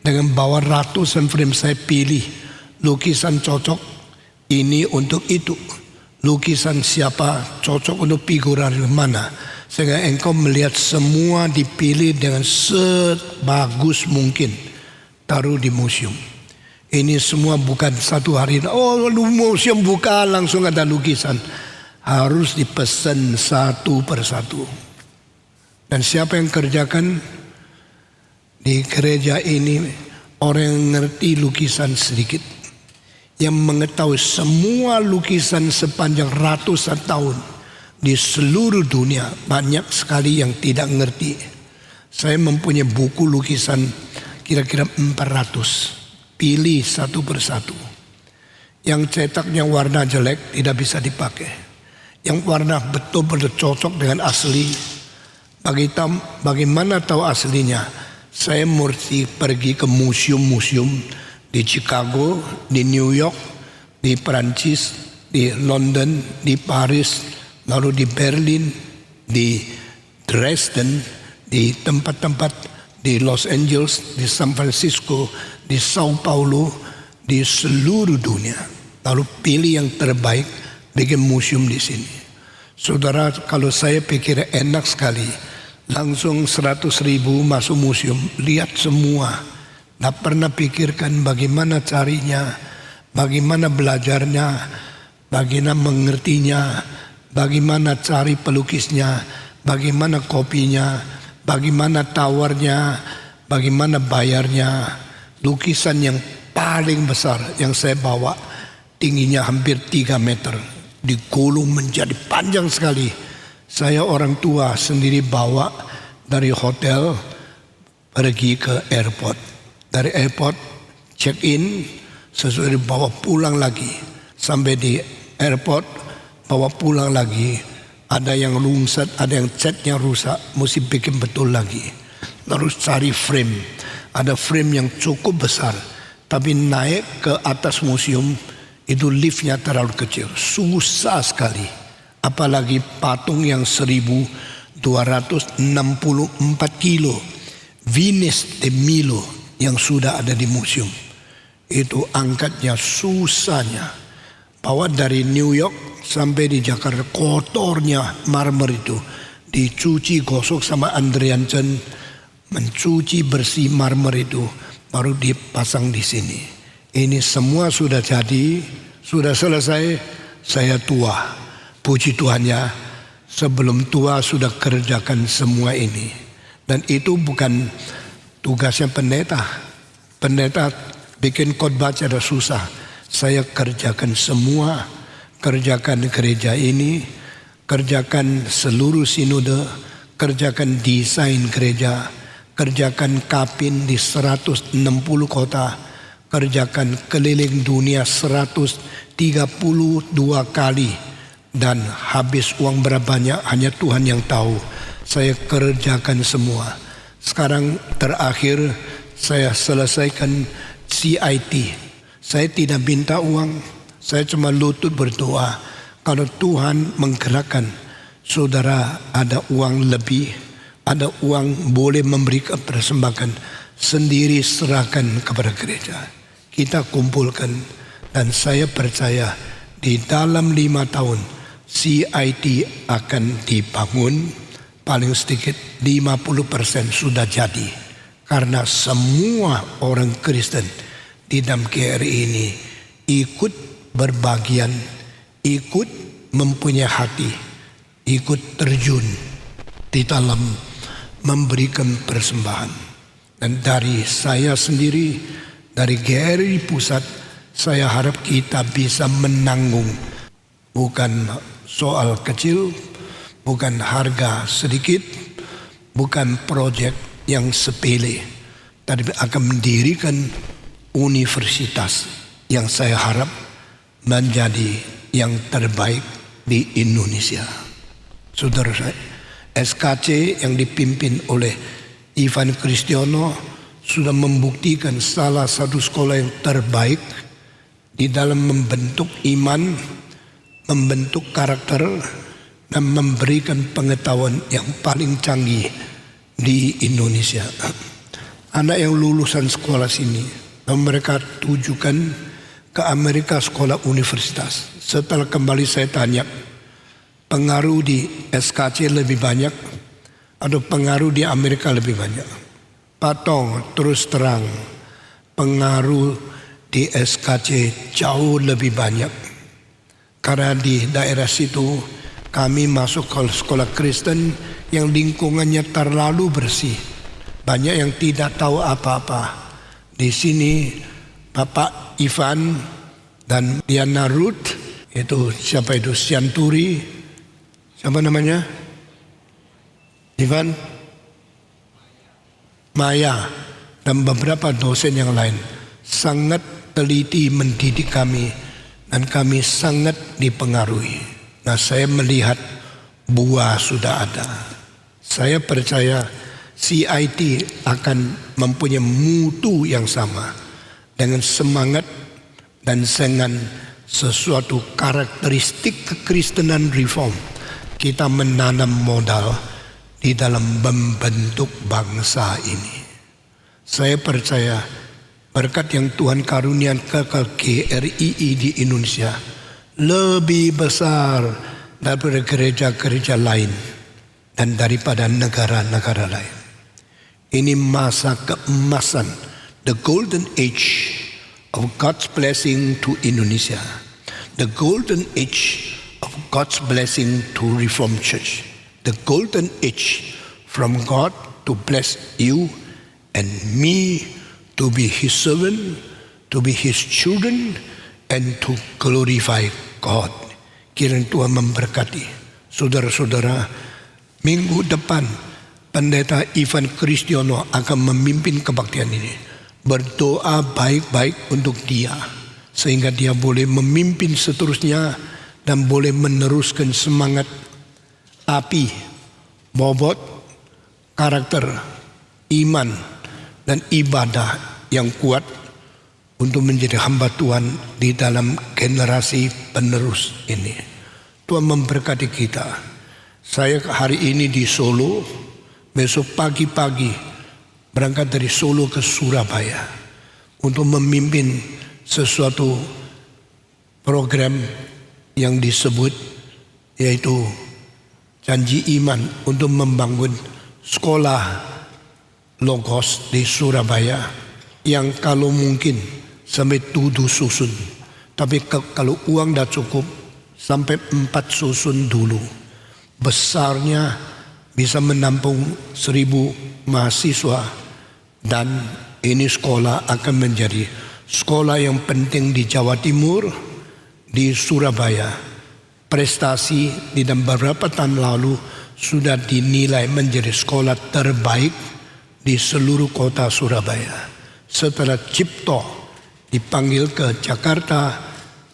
dengan bawa ratusan frame. Saya pilih lukisan cocok ini untuk itu, lukisan siapa cocok untuk figuran mana, sehingga engkau melihat semua dipilih dengan sebagus mungkin, taruh di museum. Ini semua bukan satu hari, oh museum buka langsung ada lukisan. Harus dipesan satu persatu. Dan siapa yang kerjakan? Di gereja ini orang yang ngerti lukisan sedikit, yang mengetahui semua lukisan sepanjang ratusan tahun di seluruh dunia. Banyak sekali yang tidak ngerti. Saya mempunyai buku lukisan kira-kira 400. Pilih satu persatu. Yang cetaknya warna jelek tidak bisa dipakai. Yang warna betul-betul cocok dengan asli. Bagaimana tahu aslinya? Saya mesti pergi ke museum-museum di Chicago, di New York, di Perancis, di London, di Paris, lalu di Berlin, di Dresden, di tempat-tempat di Los Angeles, di San Francisco, di Sao Paulo, di seluruh dunia. Lalu pilih yang terbaik, bikin museum di sini. Saudara, kalau saya pikir enak sekali, langsung 100.000 masuk museum, lihat semua. Tidak pernah pikirkan bagaimana carinya, bagaimana belajarnya, bagaimana mengertinya, bagaimana cari pelukisnya, bagaimana kopinya, bagaimana tawarnya, bagaimana bayarnya. Lukisan yang paling besar yang saya bawa tingginya hampir 3 meter, digulung menjadi panjang sekali. Saya orang tua sendiri bawa dari hotel pergi ke airport. Dari airport check in, sesudah dibawa pulang lagi. Sampai di airport bawa pulang lagi. Ada yang lungsat, ada yang catnya rusak, mesti bikin betul lagi. Lalu cari frame. Ada frame yang cukup besar, tapi naik ke atas museum itu liftnya terlalu kecil, susah sekali. Apalagi patung yang 1264 kilo, Venus de Milo yang sudah ada di museum. Itu angkatnya susahnya. Bawa dari New York sampai di Jakarta, kotornya marmer itu. Dicuci gosok sama Andrian Chen, mencuci bersih marmer itu, baru dipasang di sini. Ini semua sudah jadi, sudah selesai. Saya tua, puji Tuhannya, sebelum tua sudah kerjakan semua ini. Dan itu bukan tugasnya pendeta. Pendeta bikin khotbah ada susah. Saya kerjakan semua, kerjakan gereja ini, kerjakan seluruh sinode, kerjakan desain gereja, kerjakan kapin di 160 kota, kerjakan keliling dunia 132 kali, dan habis uang berapa banyak hanya Tuhan yang tahu. Saya kerjakan semua. Sekarang terakhir saya selesaikan CIT. Saya tidak minta uang, saya cuma lutut berdoa. Kalau Tuhan menggerakkan saudara ada uang lebih, ada uang boleh memberikan persembahan, sendiri serahkan kepada gereja. Kita kumpulkan, dan saya percaya di dalam 5 tahun CIT akan dibangun. Paling sedikit 50% sudah jadi. Karena semua orang Kristen di dalam GRI ini ikut berbagian, ikut mempunyai hati, ikut terjun di dalam memberikan persembahan. Dan dari saya sendiri, dari GRI Pusat, saya harap kita bisa menanggung. Bukan soal kecil, bukan harga sedikit, bukan proyek yang sepele, tapi akan mendirikan universitas yang saya harap menjadi yang terbaik di Indonesia. Saudara saya, SKC yang dipimpin oleh Ivan Kristiono sudah membuktikan salah satu sekolah yang terbaik di dalam membentuk iman, membentuk karakter, dan memberikan pengetahuan yang paling canggih di Indonesia. Anak yang lulusan sekolah sini, dan mereka tujukan ke Amerika sekolah universitas. Setelah kembali saya tanya, pengaruh di SKC lebih banyak atau pengaruh di Amerika lebih banyak? Pak Tong terus terang, pengaruh di SKC jauh lebih banyak. Karena di daerah situ kami masuk ke sekolah Kristen yang lingkungannya terlalu bersih. Banyak yang tidak tahu apa-apa. Di sini Bapak Ivan dan Diana Ruth, itu siapa itu? Sianturi, siapa namanya? Ivan, Maya, dan beberapa dosen yang lain sangat teliti mendidik kami, dan kami sangat dipengaruhi. Nah, saya melihat buah sudah ada. Saya percaya CIT akan mempunyai mutu yang sama, dengan semangat dan dengan sesuatu karakteristik kekristenan reform. Kita menanam modal di dalam membentuk bangsa ini. Saya percaya berkat yang Tuhan karuniakan ke GRII di Indonesia lebih besar daripada gereja-gereja lain dan daripada negara-negara lain. Ini masa keemasan, the golden age of God's blessing to Indonesia, the golden age of God's blessing to Reformed Church, the golden age from God to bless you and me, to be His servant, to be His children, and to glorify God. Kiranya Tuhan memberkati saudara-saudara. Minggu depan Pendeta Ivan Kristiono akan memimpin kebaktian ini. Berdoa baik-baik untuk dia, sehingga dia boleh memimpin seterusnya dan boleh meneruskan semangat, api, bobot, karakter, iman, dan ibadah yang kuat untuk menjadi hamba Tuhan di dalam generasi penerus ini. Tuhan memberkati kita. Saya hari ini di Solo, besok pagi-pagi berangkat dari Solo ke Surabaya untuk memimpin sesuatu program yang disebut yaitu janji iman untuk membangun sekolah Logos di Surabaya yang kalau mungkin sampai 7 susun, tapi kalau uang tidak cukup sampai 4 susun dulu. Besarnya bisa menampung 1.000 mahasiswa, dan ini sekolah akan menjadi sekolah yang penting di Jawa Timur, di Surabaya. Prestasi di dalam beberapa tahun lalu sudah dinilai menjadi sekolah terbaik di seluruh kota Surabaya. Setelah Cipto dipanggil ke Jakarta,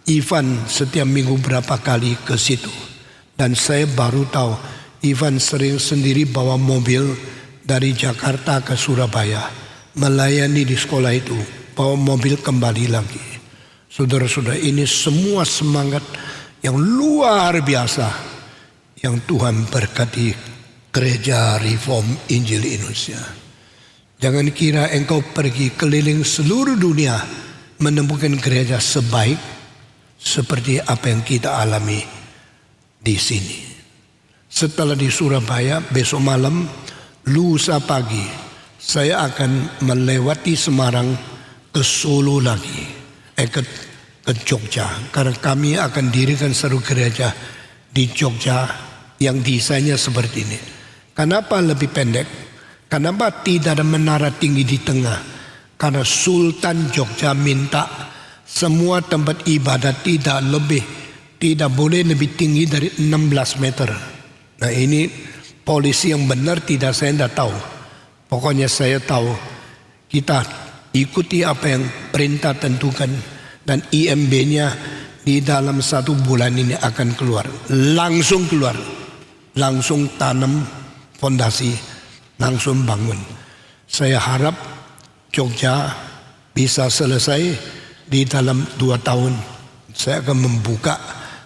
Ivan setiap minggu berapa kali ke situ. Dan saya baru tahu Ivan sering sendiri bawa mobil dari Jakarta ke Surabaya, melayani di sekolah itu, bawa mobil kembali lagi. Saudara-saudara, ini semua semangat yang luar biasa yang Tuhan berkati Gereja Reform Injil Indonesia. Jangan kira engkau pergi keliling seluruh dunia menemukan gereja sebaik seperti apa yang kita alami di sini. Setelah di Surabaya, besok malam, lusa pagi, saya akan melewati Semarang ke Solo lagi, ke Jogja. Karena kami akan dirikan satu gereja di Jogja yang desainnya seperti ini. Kenapa lebih pendek? Kenapa tidak ada menara tinggi di tengah? Karena Sultan Jogja minta semua tempat ibadah tidak boleh lebih tinggi dari 16 meter. Nah, ini polisi yang benar saya tidak tahu. Pokoknya saya tahu kita ikuti apa yang perintah tentukan, dan IMB-nya di dalam 1 bulan ini akan keluar. Langsung keluar, langsung tanam fondasi, langsung bangun. Saya harap Jogja bisa selesai di dalam 2 tahun. Saya akan membuka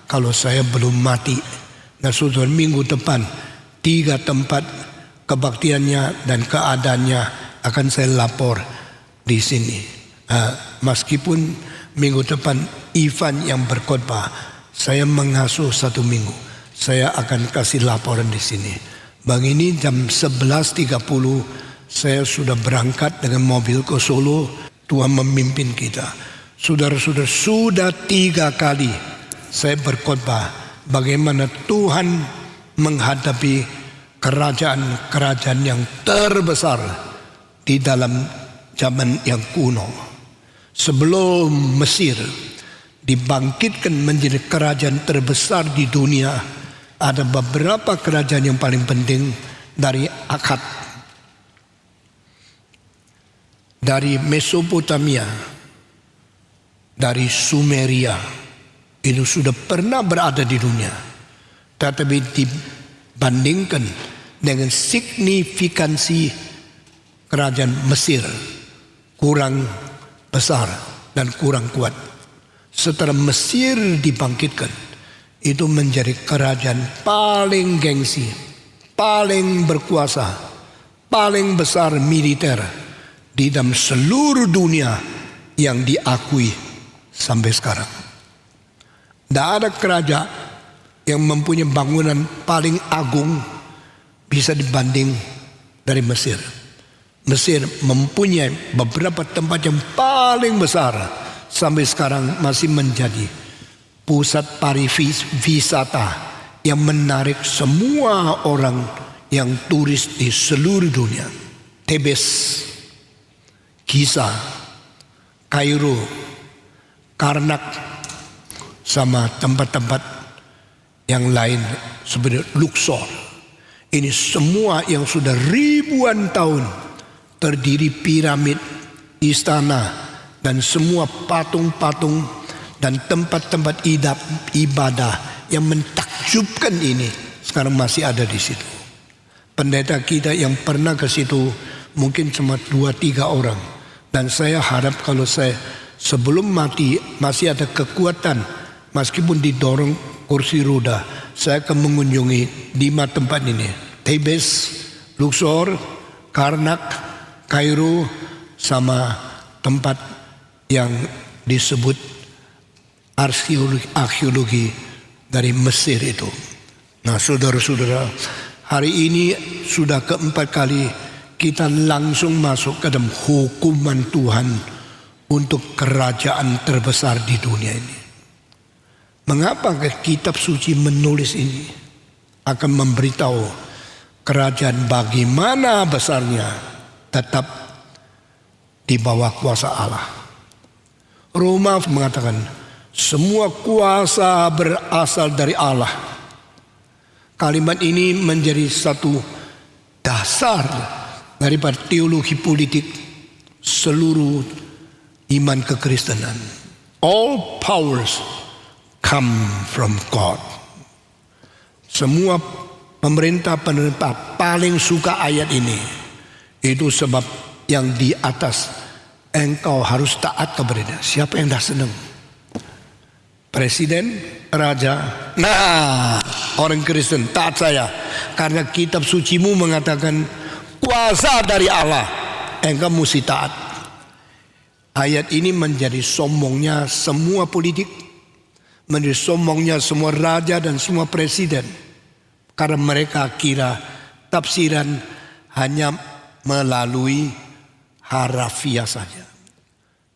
kalau saya belum mati. Nah, saudara, minggu depan 3 tempat kebaktiannya dan keadaannya akan saya lapor di sini. Meskipun minggu depan Ivan yang berkhotbah, saya mengasuh 1 minggu. Saya akan kasih laporan di sini. Bang, ini jam 11.30 saya sudah berangkat dengan mobil ke Solo. Tuhan memimpin kita. Saudara-saudara, sudah 3 kali saya berkhotbah bagaimana Tuhan menghadapi kerajaan-kerajaan yang terbesar di dalam zaman yang kuno. Sebelum Mesir dibangkitkan menjadi kerajaan terbesar di dunia, ada beberapa kerajaan yang paling penting dari Akkad, dari Mesopotamia, dari Sumeria. Itu sudah pernah berada di dunia, tetapi dibandingkan dengan signifikansi kerajaan Mesir kurang besar dan kurang kuat. Setelah Mesir dibangkitkan, itu menjadi kerajaan paling gengsi, paling berkuasa, paling besar militer di dalam seluruh dunia yang diakui sampai sekarang. Tidak ada kerajaan yang mempunyai bangunan paling agung bisa dibanding dari Mesir. Mesir mempunyai beberapa tempat yang paling besar, sampai sekarang masih menjadi pusat pariwisata yang menarik semua orang yang turis di seluruh dunia. Tebes, Giza, Kairo, Karnak, sama tempat-tempat yang lain seperti Luxor. Ini semua yang sudah ribuan tahun terdiri piramid, istana, dan semua patung-patung dan tempat-tempat ibadah yang mentakjubkan ini sekarang masih ada di situ. Pendeta kita yang pernah ke situ mungkin cuma 2-3 orang. Dan saya harap kalau saya sebelum mati masih ada kekuatan, meskipun didorong kursi roda, saya akan mengunjungi 5 tempat ini: Thebes, Luxor, Karnak, Kairo, sama tempat yang disebut arkeologi dari Mesir itu. Nah, saudara-saudara, hari ini sudah keempat kali kita langsung masuk ke dalam hukuman Tuhan untuk kerajaan terbesar di dunia ini. Mengapa kitab suci menulis ini? Akan memberitahu kerajaan bagaimana besarnya tetap di bawah kuasa Allah. Roma mengatakan semua kuasa berasal dari Allah. Kalimat ini menjadi satu dasar daripada teologi politik seluruh iman kekristenan. All powers come from God. Semua pemerintah paling suka ayat ini. Itu sebab yang di atas engkau harus taat kepada dia. Siapa yang dah senang? Presiden, raja. Nah, orang Kristen taat saya karena kitab sucimu mengatakan kuasa dari Allah, engkau mesti taat. Ayat ini menjadi sombongnya semua politik, menjadi sombongnya semua raja dan semua presiden, karena mereka kira tafsiran hanya melalui harafiah saja.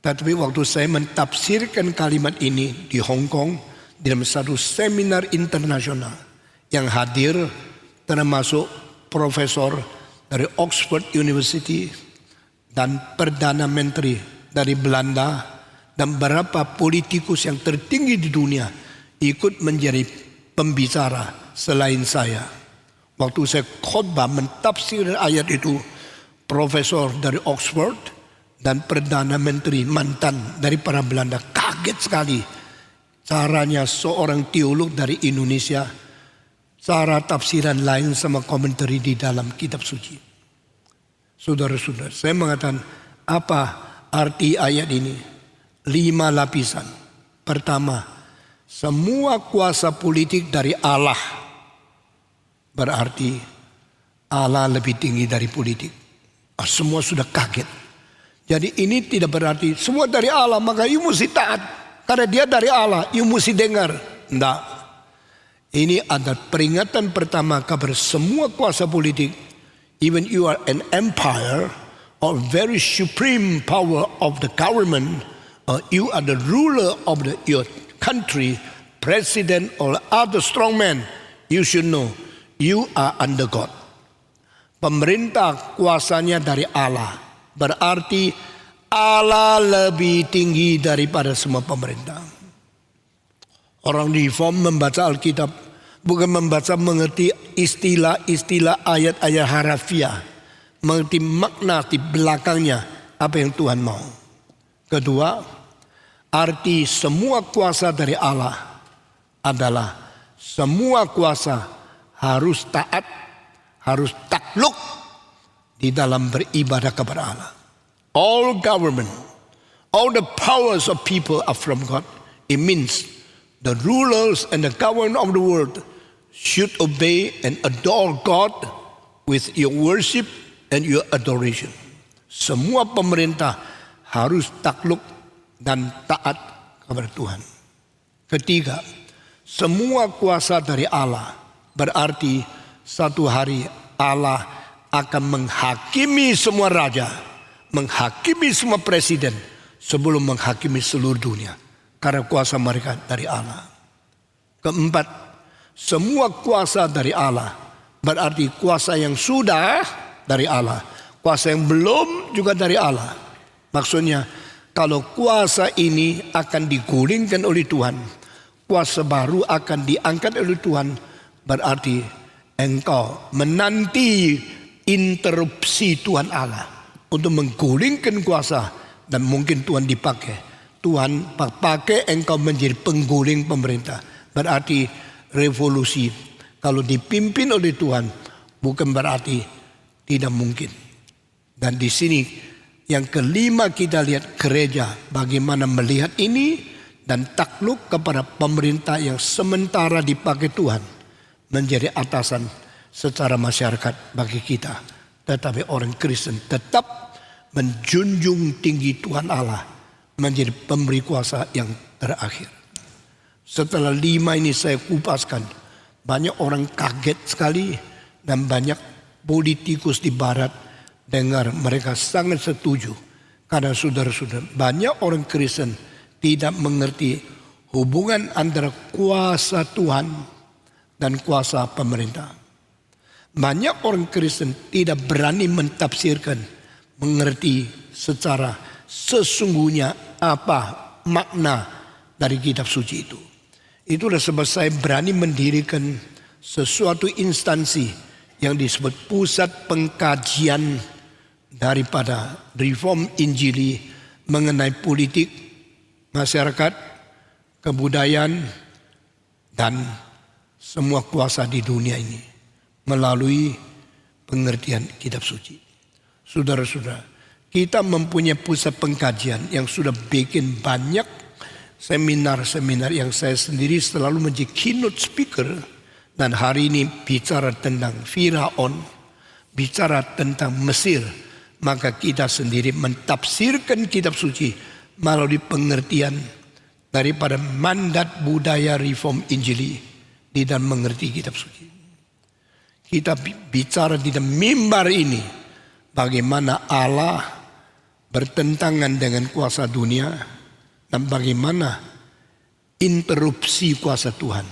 Tetapi waktu saya mentafsirkan kalimat ini di Hong Kong dalam satu seminar internasional, yang hadir termasuk profesor dari Oxford University dan Perdana Menteri dari Belanda dan beberapa politikus yang tertinggi di dunia ikut menjadi pembicara selain saya. Waktu saya khotbah mentafsir ayat itu, profesor dari Oxford dan Perdana Menteri mantan dari para Belanda kaget sekali caranya seorang teolog dari Indonesia, cara tafsiran lain sama komentari di dalam kitab suci. Saudara-saudara, saya mengatakan apa arti ayat ini? 5 lapisan. Pertama, semua kuasa politik dari Allah, berarti Allah lebih tinggi dari politik. Semua sudah kaget. Jadi ini tidak berarti semua dari Allah maka you mesti taat. Karena dia dari Allah, you mesti dengar. Tidak. Ini adalah peringatan pertama kepada semua kuasa politik. Even you are an empire or very supreme power of the government, or you are the ruler of your country, president or other strong man, you should know you are under God. Pemerintah kuasanya dari Allah, berarti Allah lebih tinggi daripada semua pemerintah. Orang reform membaca Alkitab bukan membaca mengerti istilah-istilah ayat-ayat harafiah, mengerti makna di belakangnya apa yang Tuhan mau. Kedua, arti semua kuasa dari Allah adalah semua kuasa harus taat, harus takluk di dalam beribadah kepada Allah. All government, all the powers of people are from God. It means the rulers and the government of the world should obey and adore God with your worship and your adoration. Semua pemerintah harus takluk dan taat kepada Tuhan. Ketiga, semua kuasa dari Allah, berarti satu hari Allah akan menghakimi semua raja, menghakimi semua presiden sebelum menghakimi seluruh dunia. Karena kuasa mereka dari Allah. Keempat, semua kuasa dari Allah, berarti kuasa yang sudah dari Allah, kuasa yang belum juga dari Allah. Maksudnya kalau kuasa ini akan digulingkan oleh Tuhan, kuasa baru akan diangkat oleh Tuhan, berarti engkau menanti interupsi Tuhan Allah untuk menggulingkan kuasa, dan mungkin Tuhan dipakai. Tuhan pakai engkau menjadi pengguling pemerintah. Berarti revolusi kalau dipimpin oleh Tuhan bukan berarti tidak mungkin. Dan di sini Yang kelima, kita lihat gereja bagaimana melihat ini dan takluk kepada pemerintah yang sementara dipakai Tuhan menjadi atasan secara masyarakat bagi kita. Tetapi orang Kristen tetap menjunjung tinggi Tuhan Allah menjadi pemberi kuasa yang terakhir. Setelah 5 ini saya kupaskan, banyak orang kaget sekali dan banyak politikus di barat dengar, mereka sangat setuju. Karena saudara-saudara, banyak orang Kristen tidak mengerti hubungan antara kuasa Tuhan dan kuasa pemerintah. Banyak orang Kristen tidak berani mentafsirkan, mengerti secara sesungguhnya apa makna dari kitab suci itu. Itulah sebab saya berani mendirikan sesuatu instansi yang disebut Pusat Pengkajian daripada Reform Injili mengenai politik, masyarakat, kebudayaan, dan semua kuasa di dunia ini melalui pengertian kitab suci. Saudara-saudara, kita mempunyai pusat pengkajian yang sudah bikin banyak seminar-seminar yang saya sendiri selalu menjadi keynote speaker. Dan hari ini bicara tentang Firaun, bicara tentang Mesir. Maka kita sendiri mentafsirkan kitab suci melalui pengertian daripada mandat budaya reform Injili di dalam mengerti kitab suci. Kita bicara di dalam mimbar ini bagaimana Allah bertentangan dengan kuasa dunia dan bagaimana interupsi kuasa Tuhan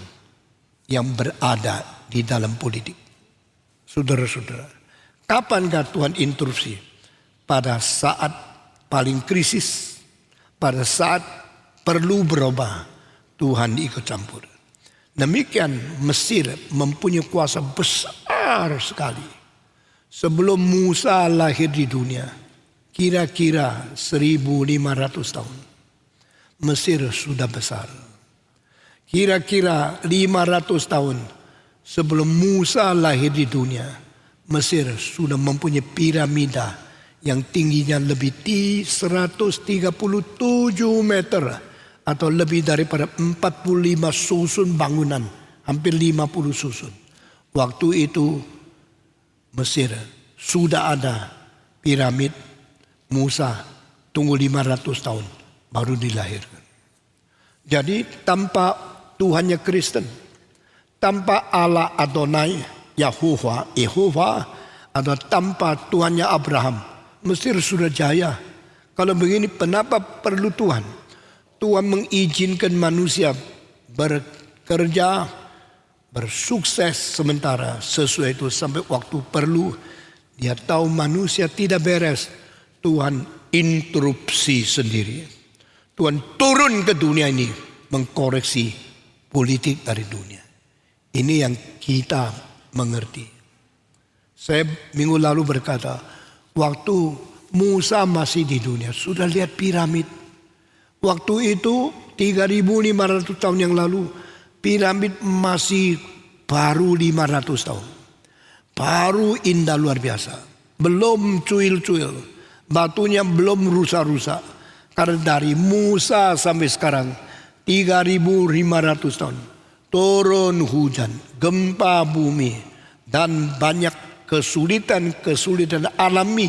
yang berada di dalam politik. Saudara-saudara, kapankah Tuhan interupsi? Pada saat paling krisis, pada saat perlu berubah, Tuhan ikut campur. Demikian Mesir mempunyai kuasa besar sekali. Sebelum Musa lahir di dunia, kira-kira 1500 tahun, Mesir sudah besar. Kira-kira 500 tahun sebelum Musa lahir di dunia, Mesir sudah mempunyai piramida yang tingginya lebih 137 meter atau lebih daripada 45 susun bangunan, hampir 50 susun. Waktu itu Mesir sudah ada piramid, Musa tunggu 500 tahun baru dilahirkan. Jadi tanpa Tuhannya Kristen, tanpa Allah Adonai, Yehova, atau tanpa Tuhannya Abraham, Mesir sudah jaya. Kalau begini, kenapa perlu Tuhan? Tuhan mengizinkan manusia bekerja, bersukses sementara. Sesuai itu sampai waktu perlu. Dia tahu manusia tidak beres. Tuhan interupsi sendiri. Tuhan turun ke dunia ini mengkoreksi politik dari dunia. Ini yang kita mengerti. Saya minggu lalu berkata, waktu Musa masih di dunia, sudah lihat piramid. Waktu itu 3.500 tahun yang lalu, piramid masih baru 500 tahun. Baru indah luar biasa. Belum cuil-cuil. Batunya belum rusak-rusak. Karena dari Musa sampai sekarang, 3.500 tahun. Turun hujan, gempa bumi, dan banyak kesulitan alami.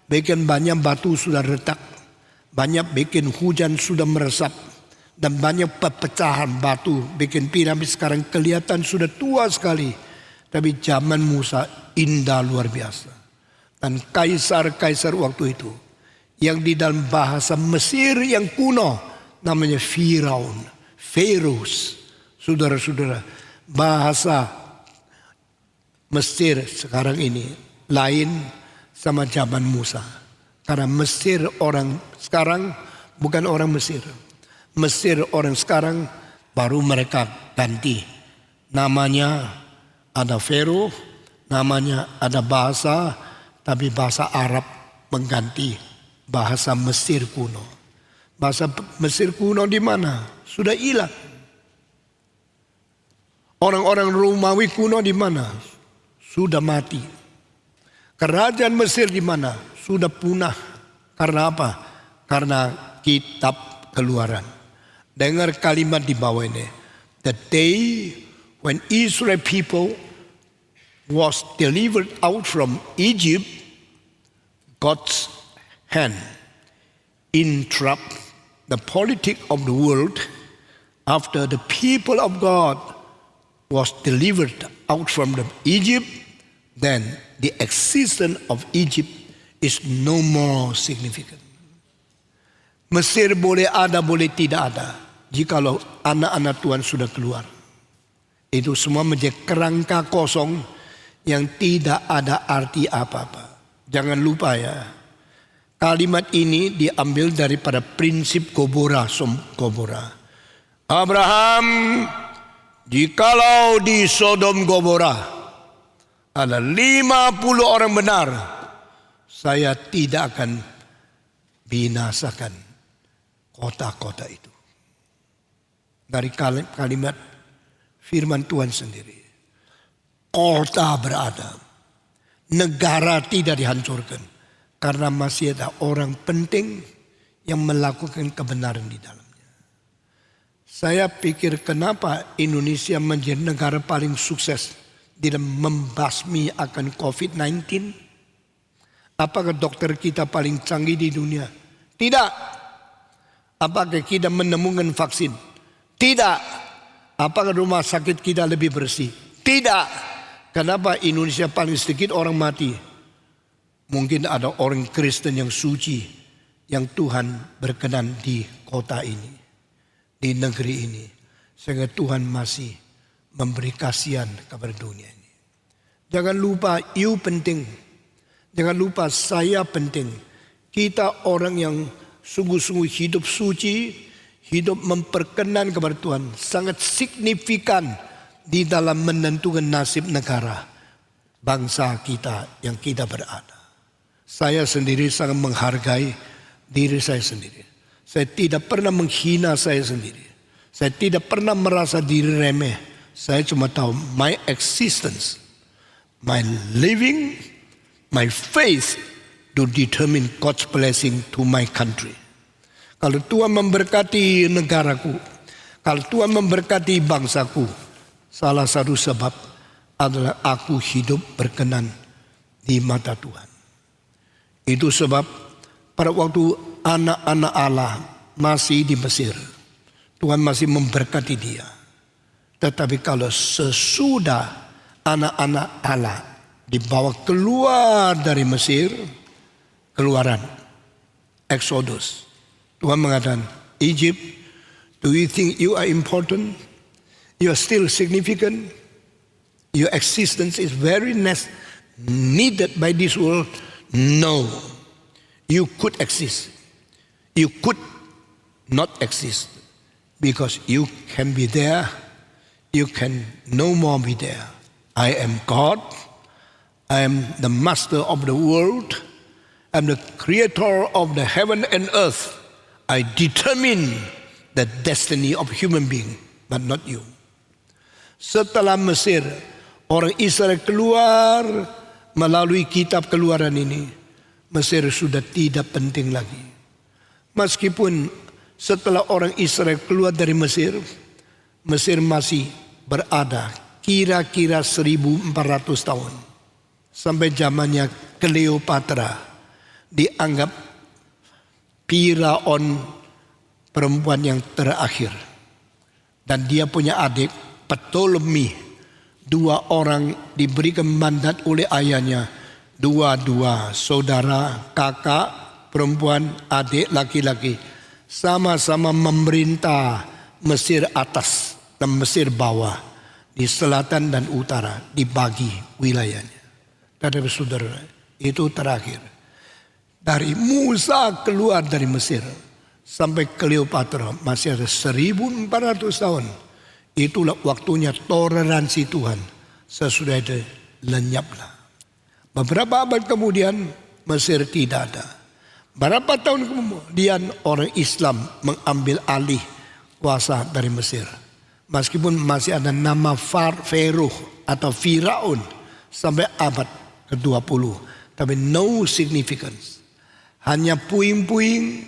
Bikin banyak batu sudah retak, banyak bikin hujan sudah meresap, dan banyak pepecahan batu bikin piramid sekarang kelihatan sudah tua sekali. Tapi zaman Musa indah luar biasa. Dan kaisar-kaisar waktu itu yang di dalam bahasa Mesir yang kuno namanya Firaun, Pharaohs. Saudara-saudara, bahasa Mesir sekarang ini lain sama zaman Musa. Karena Mesir orang sekarang bukan orang Mesir. Mesir orang sekarang baru mereka ganti. Namanya ada Pharaoh, namanya ada bahasa, tapi bahasa Arab mengganti bahasa Mesir kuno. Bahasa Mesir kuno di mana? Sudah hilang. Orang-orang Romawi kuno di mana? Sudah mati. Kerajaan Mesir di mana? Sudah punah. Karena apa? Karena kitab Keluaran. Dengar kalimat di bawah ini. The day when Israel people was delivered out from Egypt, God's hand interrupt the politics of the world after the people of God was delivered out from Egypt, then the existence of Egypt is no more significant. Mesir boleh ada, boleh tidak ada. Jikalau anak-anak Tuhan sudah keluar. Itu semua menjadi kerangka kosong yang tidak ada arti apa-apa. Jangan lupa ya. Kalimat ini diambil daripada prinsip Gomora. Abraham, jikalau di Sodom Gomora ada 50 orang benar, saya tidak akan binasakan kota-kota itu. Dari kalimat firman Tuhan sendiri. Kota berada. Negara tidak dihancurkan. Karena masih ada orang penting yang melakukan kebenaran di dalamnya. Saya pikir kenapa Indonesia menjadi negara paling sukses dalam membasmi akan COVID-19. Apakah dokter kita paling canggih di dunia? Tidak. Apakah kita menemukan vaksin? Tidak. Apakah rumah sakit kita lebih bersih? Tidak. Kenapa Indonesia paling sedikit orang mati? Mungkin ada orang Kristen yang suci, yang Tuhan berkenan di kota ini, di negeri ini. Sehingga Tuhan masih memberi kasihan kepada dunia ini. Jangan lupa you penting. Jangan lupa saya penting. Kita orang yang sungguh-sungguh hidup suci, hidup memperkenan kepada Tuhan, sangat signifikan di dalam menentukan nasib negara, bangsa kita yang kita berada. Saya sendiri sangat menghargai diri saya sendiri. Saya tidak pernah menghina saya sendiri. Saya tidak pernah merasa diri remeh. Saya cuma tahu my existence, my living, my faith to determine God's blessing to my country. Kalau Tuhan memberkati negaraku, kalau Tuhan memberkati bangsaku, salah satu sebab adalah aku hidup berkenan di mata Tuhan. Itu sebab pada waktu anak-anak Allah masih di Mesir, Tuhan masih memberkati dia. Tetapi kalau sesudah anak-anak Allah dibawa keluar dari Mesir, Keluaran, Exodus, Tuhan mengatakan, Egypt, do you think you are important? You are still significant? Your existence is very needed by this world? No. You could exist. You could not exist. Because you can be there. You can no more be there. I am God. I am the master of the world. I'm the creator of the heaven and earth. I determine the destiny of human being, but not you. Setelah Mesir, orang Israel keluar melalui kitab Keluaran ini, Mesir sudah tidak penting lagi. Meskipun setelah orang Israel keluar dari Mesir, Mesir masih berada kira-kira 1400 tahun. Sampai zamannya Cleopatra, dianggap Firaun perempuan yang terakhir. Dan dia punya adik Ptolemy. 2 orang diberikan mandat oleh ayahnya. 2 saudara, kakak, perempuan, adik, laki-laki. Sama-sama memerintah Mesir atas dan Mesir bawah. Di selatan dan utara dibagi wilayahnya. Tetapi saudara, itu terakhir. Dari Musa keluar dari Mesir sampai Cleopatra masih ada 1400 tahun. Itulah waktunya toleransi Tuhan. Sesudah itu lenyaplah. Beberapa abad kemudian Mesir tidak ada. Berapa tahun kemudian orang Islam mengambil alih kuasa dari Mesir. Meskipun masih ada nama Pharaoh atau Firaun sampai abad ke-20. Tapi no significance. hanya puing-puing,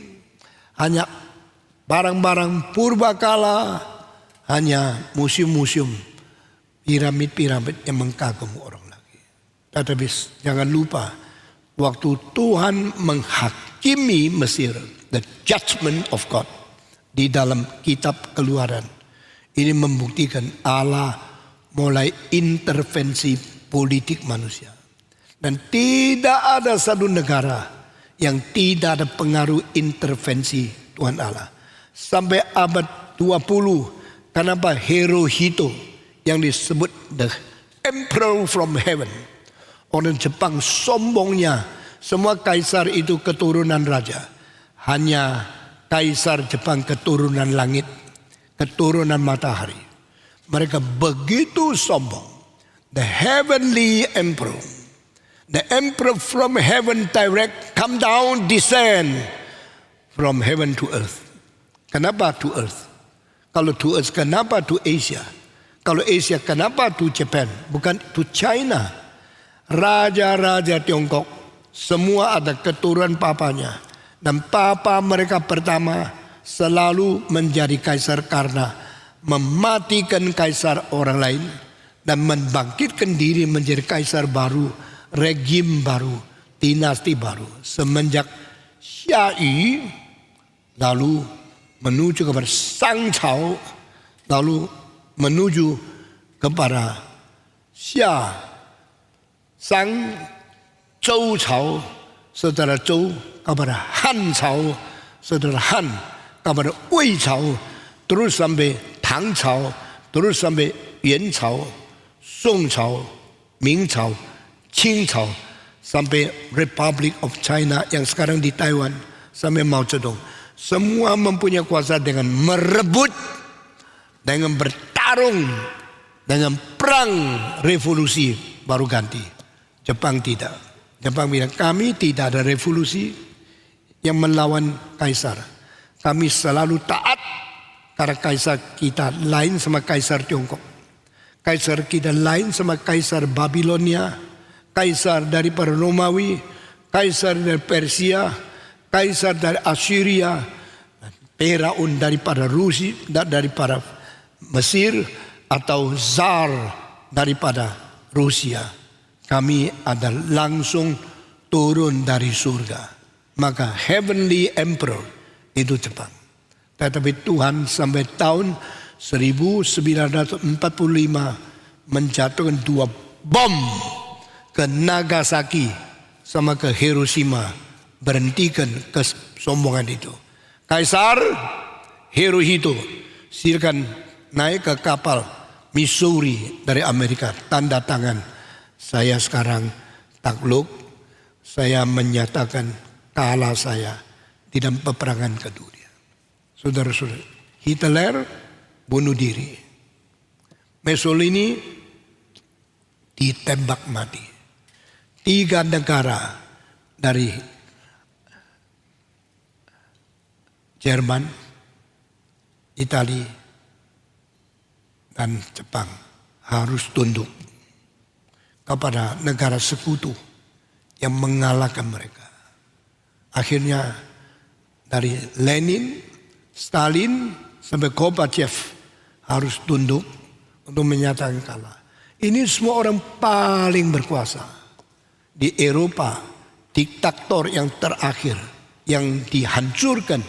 hanya barang-barang purbakala, hanya museum-museum, piramid-piramid yang mengagumi orang lagi. Tetapi jangan lupa, waktu Tuhan menghakimi Mesir, the judgment of God, di dalam kitab Keluaran, ini membuktikan Allah mulai intervensi politik manusia. Dan tidak ada satu negara yang tidak ada pengaruh intervensi Tuhan Allah. Sampai abad 20, kenapa Hirohito yang disebut the emperor from heaven. Orang Jepang sombongnya, semua kaisar itu keturunan raja. Hanya kaisar Jepang keturunan langit, keturunan matahari. Mereka begitu sombong. The heavenly emperor. The emperor from heaven direct come down, descend from heaven to earth. Kenapa to earth? Kalau to earth, kenapa to Asia? Kalau Asia, kenapa to Japan? Bukan to China. Raja-raja Tiongkok semua ada keturunan papanya. Dan papa mereka pertama selalu menjadi kaisar karena mematikan kaisar orang lain dan membangkitkan diri menjadi kaisar baru, regim baru, dinasti baru. Semenjak Xia Yu lalu menuju kepada Sang Cao, lalu menuju kepada Xia Sang Zhou Cao, saudara Zhou kepada Han Cao, saudara Han kepada Wei Cao, terus sampai Tang Cao, terus sampai Yuan Cao, Song Cao, Ming Cao, Qing Cao, sampai Republic of China yang sekarang di Taiwan, sampai Mao Zedong. Semua mempunyai kuasa dengan merebut, dengan bertarung, dengan perang revolusi baru ganti. Jepang tidak. Jepang bilang kami tidak ada revolusi yang melawan kaisar. Kami selalu taat karena kaisar kita lain sama kaisar Tiongkok. Kaisar kita lain sama kaisar Babilonia, kaisar daripada Romawi, kaisar dari Persia, kaisar dari Assyria, Firaun daripada Rusia, daripada Mesir, atau Tsar daripada Rusia. Kami ada langsung turun dari surga. Maka heavenly emperor itu Jepang. Tetapi Tuhan sampai tahun 1945 menjatuhkan 2 bom ke Nagasaki sama ke Hiroshima. Berhentikan kesombongan itu. Kaisar Hirohito silakan naik ke kapal Missouri dari Amerika, tanda tangan. Saya sekarang takluk, saya menyatakan kalah saya di dalam peperangan kedua. Saudara-saudara, Hitler bunuh diri. Mussolini ditembak mati. 3 negara dari Jerman, Italia, dan Jepang harus tunduk kepada negara sekutu yang mengalahkan mereka. Akhirnya dari Lenin, Stalin sampai Gorbachev harus tunduk untuk menyatakan kalah. Ini semua orang paling berkuasa. Di Eropa, diktator yang terakhir yang dihancurkan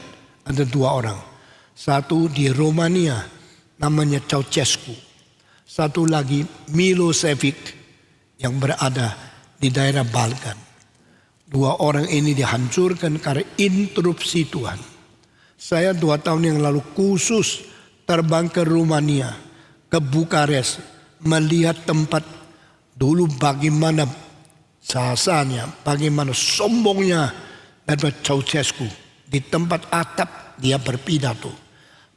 ada 2 orang. Satu di Romania namanya Ceausescu. Satu lagi Milosevic yang berada di daerah Balkan. 2 orang ini dihancurkan karena interupsi Tuhan. Saya 2 tahun yang lalu khusus terbang ke Rumania, ke Bukares, melihat tempat dulu bagaimana sasanya, bagaimana sombongnya daripada Ceausescu. Di tempat atap dia berpidato.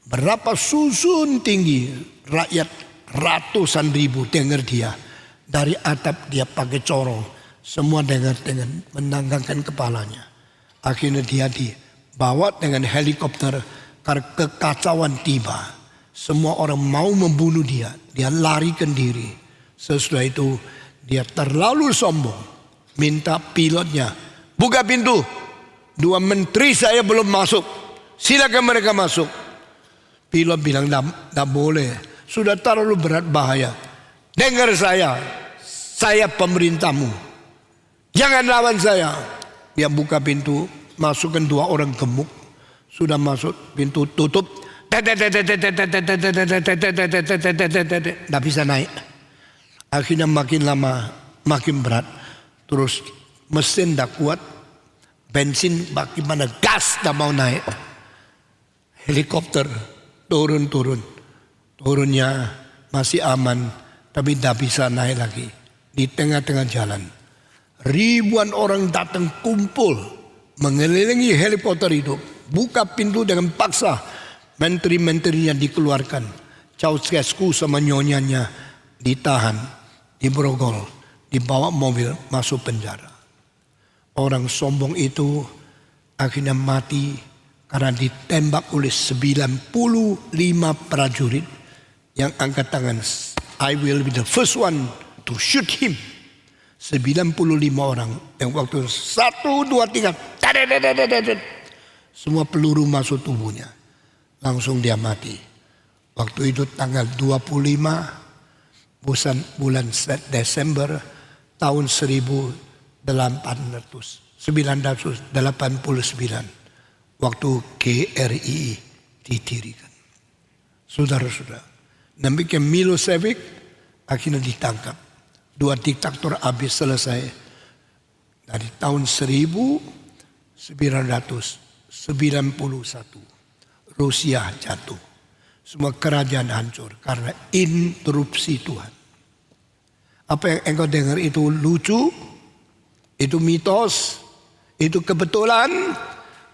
Berapa susun tinggi rakyat ratusan ribu dengar dia. Dari atap dia pakai corong. Semua dengar dengan menanggangkan kepalanya. Akhirnya dia dibawa dengan helikopter karena kekacauan tiba. Semua orang mau membunuh dia. Dia larikan diri. Sesudah itu dia terlalu sombong. Minta pilotnya, buka pintu. 2 menteri saya belum masuk. Silakan mereka masuk. Pilot bilang, tidak boleh. Sudah terlalu berat bahaya. Dengar saya pemerintahmu. Jangan lawan saya. Dia buka pintu, masukkan 2 orang gemuk. Sudah masuk, pintu tutup. Tidak bisa naik. Akhirnya makin lama, makin berat. Terus mesin tidak kuat. Bensin bagaimana, gas tidak mau naik. Helikopter turun. Turunnya masih aman, tapi tidak bisa naik lagi. Di tengah-tengah jalan, ribuan orang datang kumpul mengelilingi helikopter itu. Buka pintu dengan paksa. Menteri-menterinya dikeluarkan. Ceausescu sama nyonyanya ditahan, diborgol, dibawa mobil masuk penjara. Orang sombong itu akhirnya mati karena ditembak oleh 95 prajurit yang angkat tangan. I will be the first one to shoot him. 95 orang yang waktu 1, 2, 3 semua peluru masuk tubuhnya. Langsung dia mati. Waktu itu tanggal 25 bulan Desember tahun 1989 waktu GRI didirikan. Saudara-saudara, demikian Milosevic akhirnya ditangkap. 2 diktator habis selesai. Dari tahun 1991 Rusia jatuh. Semua kerajaan hancur karena interupsi Tuhan. Apa yang engkau dengar itu lucu? Itu mitos? Itu kebetulan?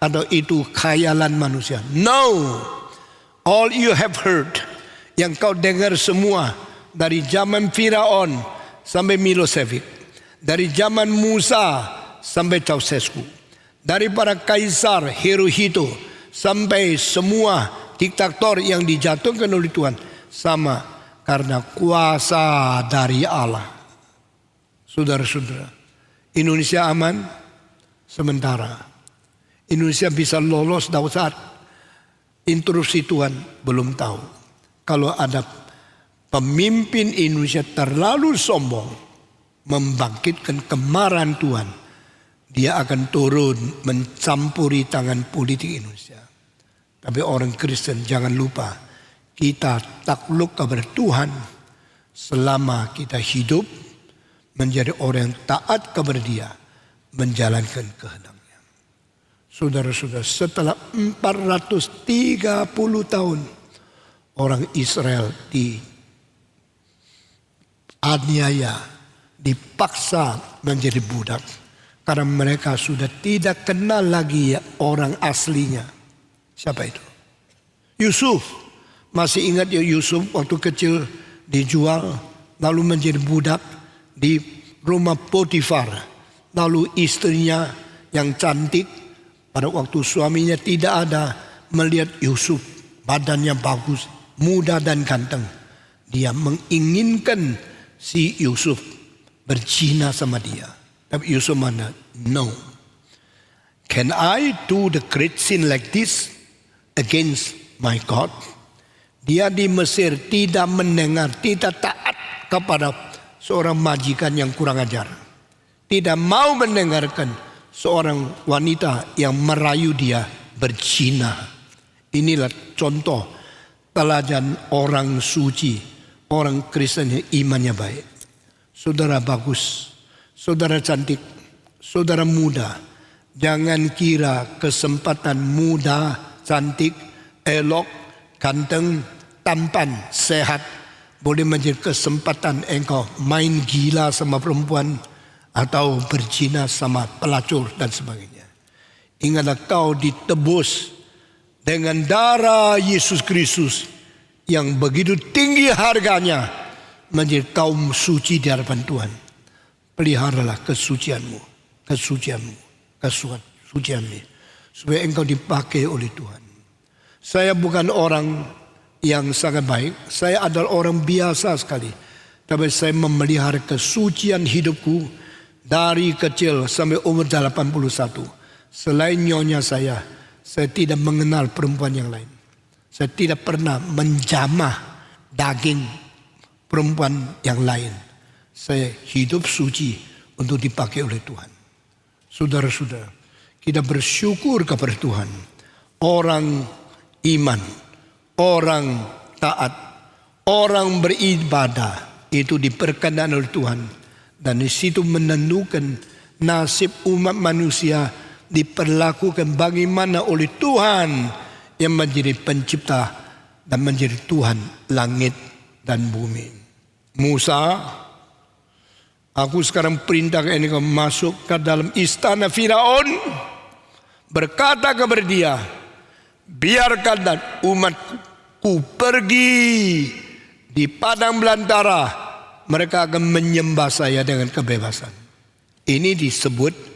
Atau itu khayalan manusia? No! All you have heard, yang kau dengar semua, dari zaman Firaun sampai Milosevic, dari zaman Musa sampai Ceausescu, dari para kaisar Hirohito sampai semua diktator yang dijatuhkan oleh Tuhan, sama karena kuasa dari Allah. Saudara-saudara, Indonesia aman sementara. Indonesia bisa lolos dari saat interupsi Tuhan belum tahu. Kalau ada pemimpin Indonesia terlalu sombong membangkitkan kemarahan Tuhan, dia akan turun mencampuri tangan politik Indonesia. Tapi orang Kristen jangan lupa, kita takluk kepada Tuhan selama kita hidup menjadi orang yang taat kepada Dia, menjalankan kehendak-Nya. Saudara-saudara, setelah 430 tahun orang Israel dianiaya, dipaksa menjadi budak karena mereka sudah tidak kenal lagi orang aslinya. Siapa itu? Yusuf. Masih ingat ya Yusuf waktu kecil dijual lalu menjadi budak di rumah Potifar. Lalu istrinya yang cantik pada waktu suaminya tidak ada melihat Yusuf badannya bagus, muda dan ganteng. Dia menginginkan si Yusuf berzina sama dia. Tapi Yusuf mana? No. Can I do the great sin like this against my God? Dia di Mesir tidak mendengar, tidak taat kepada seorang majikan yang kurang ajar. Tidak mau mendengarkan seorang wanita yang merayu dia berzina. Inilah contoh teladan orang suci, orang Kristen yang imannya baik. Saudara bagus, saudara cantik, saudara muda, jangan kira kesempatan muda, cantik, elok, ganteng, tampan, sehat boleh menjadi kesempatan engkau main gila sama perempuan atau berzina sama pelacur dan sebagainya. Ingatlah kau ditebus dengan darah Yesus Kristus yang begitu tinggi harganya menjadi kaum suci di hadapan Tuhan. Peliharalah kesucianmu supaya engkau dipakai oleh Tuhan. Saya bukan orang yang sangat baik, saya adalah orang biasa sekali. Tapi saya memelihara kesucian hidupku dari kecil sampai umur 81. Selain nyonya saya tidak mengenal perempuan yang lain. Saya tidak pernah menjamah daging perempuan yang lain. Saya hidup suci untuk dipakai oleh Tuhan. Saudara-saudara, kita bersyukur kepada Tuhan. Orang iman, orang taat, orang beribadah itu diperkenan oleh Tuhan. Dan di situ menentukan nasib umat manusia diperlakukan bagaimana oleh Tuhan yang menjadi pencipta dan menjadi Tuhan langit dan bumi. Musa, aku sekarang perintahkan engkau masuk ke dalam istana Firaun, berkata kepada dia, biarkan dan umatku pergi di padang belantara, mereka akan menyembah saya dengan kebebasan. Ini disebut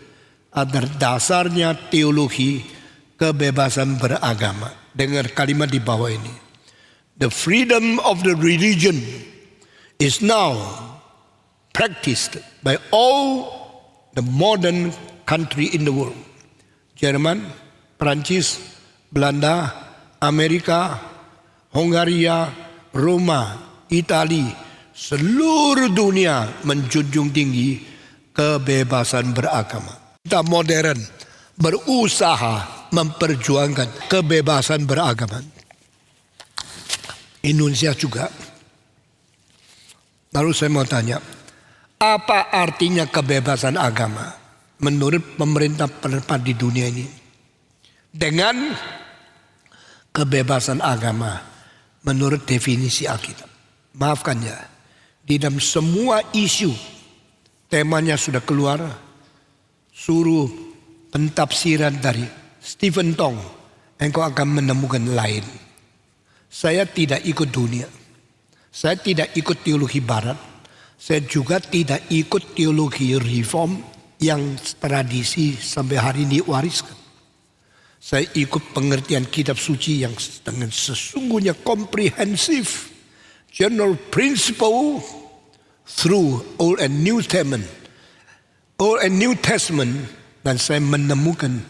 ada dasarnya teologi kebebasan beragama. Dengar kalimat di bawah ini. The freedom of the religion is now practiced by all the modern country in the world. Jerman, Perancis, Belanda, Amerika, Hungaria, Roma, Italia, seluruh dunia menjunjung tinggi kebebasan beragama. Kita modern berusaha memperjuangkan kebebasan beragama. Indonesia juga. Lalu saya mau tanya, apa artinya kebebasan agama menurut pemerintah penerpa di dunia ini? Dengan kebebasan agama menurut definisi Alkitab. Maafkan ya, di dalam semua isu temanya sudah keluar. Suruh pentafsiran dari Stephen Tong, engkau akan menemukan lain. Saya tidak ikut dunia. Saya tidak ikut teologi barat. Saya juga tidak ikut teologi reform yang tradisi sampai hari ini wariskan. Saya ikut pengertian kitab suci yang dengan sesungguhnya komprehensif. General principle through Old and New Testament. Old and New Testament, dan saya menemukan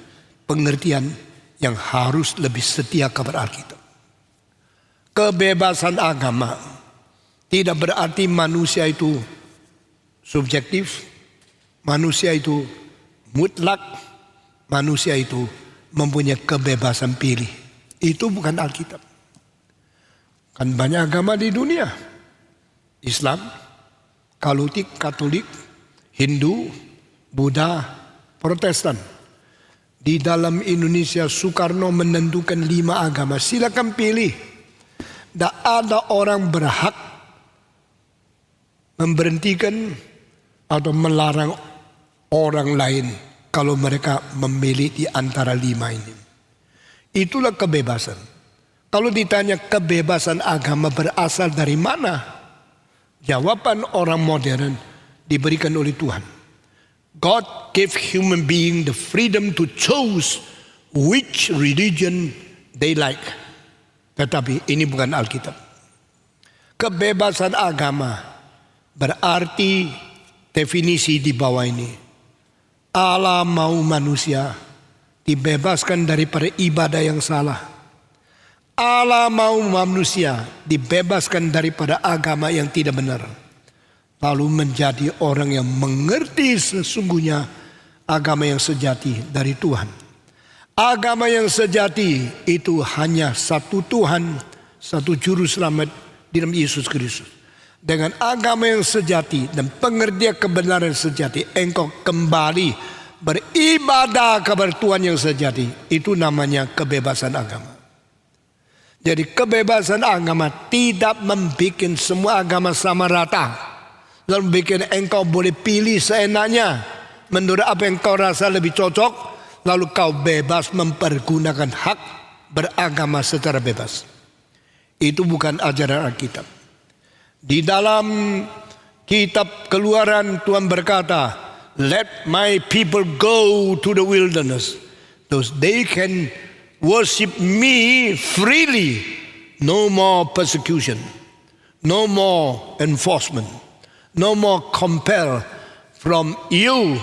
pengertian yang harus lebih setia kepada Alkitab. Kebebasan agama tidak berarti manusia itu subjektif, manusia itu mutlak, manusia itu mempunyai kebebasan pilih. Itu bukan Alkitab. Kan banyak agama di dunia. Islam, Katolik, Hindu, Buddha, Protestan. Di dalam Indonesia Soekarno menentukan 5 agama. Silakan pilih. Tak ada orang berhak memberhentikan atau melarang orang lain kalau mereka memilih di antara 5 ini. Itulah kebebasan. Kalau ditanya kebebasan agama berasal dari mana? Jawaban orang modern diberikan oleh Tuhan. God gave human being the freedom to choose which religion they like. Tetapi ini bukan Alkitab. Kebebasan agama berarti definisi di bawah ini. Allah mau manusia dibebaskan daripada ibadah yang salah. Allah mau manusia dibebaskan daripada agama yang tidak benar. Lalu menjadi orang yang mengerti sesungguhnya agama yang sejati dari Tuhan. Agama yang sejati itu hanya satu Tuhan, satu juru selamat di dalam Yesus Kristus. Dengan agama yang sejati dan pengertian kebenaran sejati, engkau kembali beribadah kepada Tuhan yang sejati. Itu namanya kebebasan agama. Jadi kebebasan agama tidak membuat semua agama sama rata. Lalu bikin engkau boleh pilih seenaknya menurut apa yang kau rasa lebih cocok. Lalu kau bebas mempergunakan hak beragama secara bebas. Itu bukan ajaran Alkitab. Di dalam kitab Keluaran Tuhan berkata, let my people go to the wilderness, so they can worship me freely. No more persecution, no more enforcement, no more compel from you,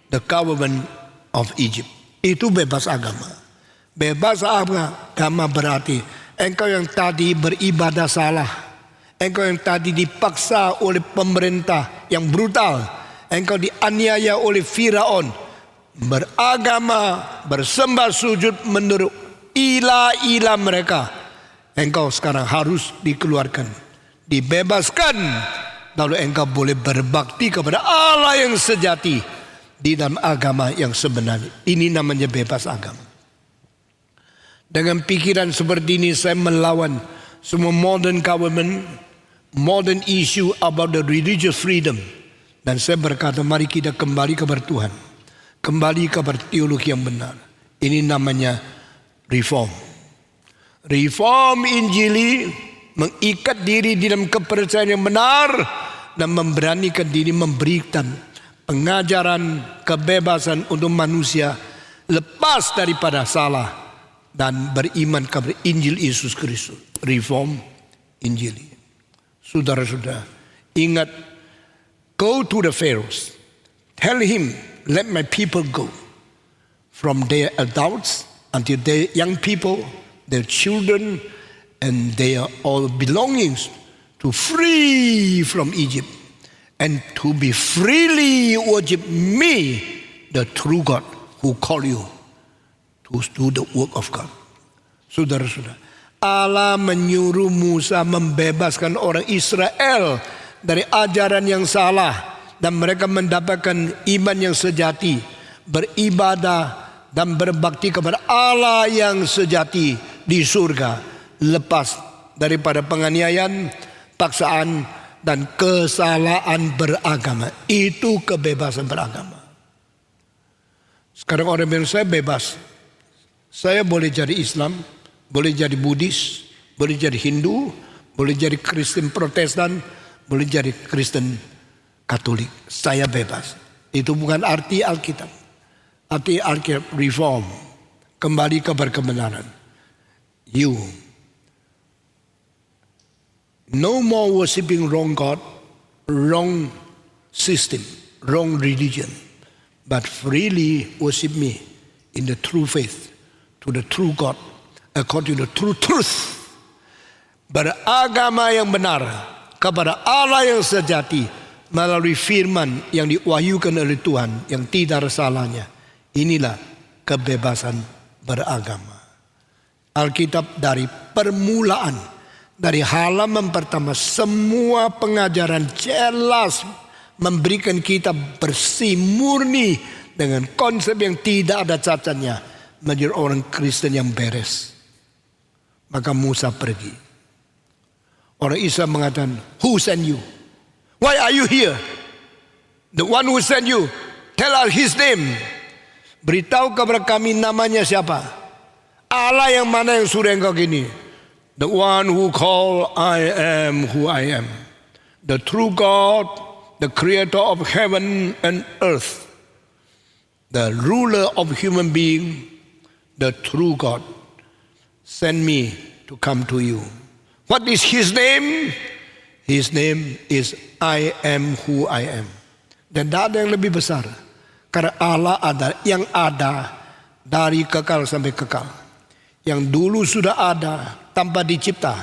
the government of Egypt. Itu bebas agama. Bebas agama berarti engkau yang tadi beribadah salah, engkau yang tadi dipaksa oleh pemerintah yang brutal, engkau dianiaya oleh Firaun, beragama, bersembah sujud menurut ilah-ilah mereka, engkau sekarang harus dikeluarkan, dibebaskan, lalu engkau boleh berbakti kepada Allah yang sejati di dalam agama yang sebenarnya. Ini namanya bebas agama. Dengan pikiran seperti ini saya melawan semua modern government, modern issue about the religious freedom. Dan saya berkata, mari kita kembali kepada Tuhan, kembali kepada teologi yang benar. Ini namanya reform. Reform Injili, mengikat diri di dalam kepercayaan yang benar dan memberanikan diri memberikan pengajaran kebebasan untuk manusia lepas daripada salah dan beriman kepada Injil Yesus Kristus. Reform Injili. Saudara-saudara, ingat, go to the Pharaohs, tell him, let my people go, from their adults until their young people, their children, and their all belongings, to free from Egypt, and to be freely worship me, the true God who called you to do the work of God. Saudara-saudara, Allah menyuruh Musa membebaskan orang Israel dari ajaran yang salah dan mereka mendapatkan iman yang sejati, beribadah dan berbakti kepada Allah yang sejati di surga, lepas daripada penganiayaan, paksaan, dan kesalahan beragama. Itu kebebasan beragama. Sekarang orang bilang saya bebas. Saya boleh jadi Islam, boleh jadi Buddhis, boleh jadi Hindu, boleh jadi Kristen Protestan, boleh jadi Kristen Katolik. Saya bebas. Itu bukan arti Alkitab. Arti Alkitab reform, kembali kepada kebenaran. You no more worshiping wrong God, wrong system, wrong religion, but freely worship me in the true faith, to the true God, according to the true truth. Beragama yang benar kepada Allah yang sejati melalui firman yang diwahyukan oleh Tuhan yang tidak ada salahnya. Inilah kebebasan beragama. Alkitab dari permulaan, dari halaman pertama, semua pengajaran jelas memberikan kita bersih murni dengan konsep yang tidak ada cacatnya, menjadi orang Kristen yang beres. Maka Musa pergi. Orang Israel mengatakan, who sent you? Why are you here? The one who sent you, tell us his name. Beritahu kepada kami namanya siapa? Allah yang mana yang suruh engkau gini? The one who called I am who I am. The true God, the creator of heaven and earth. The ruler of human being, the true God. Send me to come to you. What is his name? His name is I am who I am. Dan tidak ada yang lebih besar. Karena Allah ada yang ada dari kekal sampai kekal. Yang dulu sudah ada tanpa dicipta,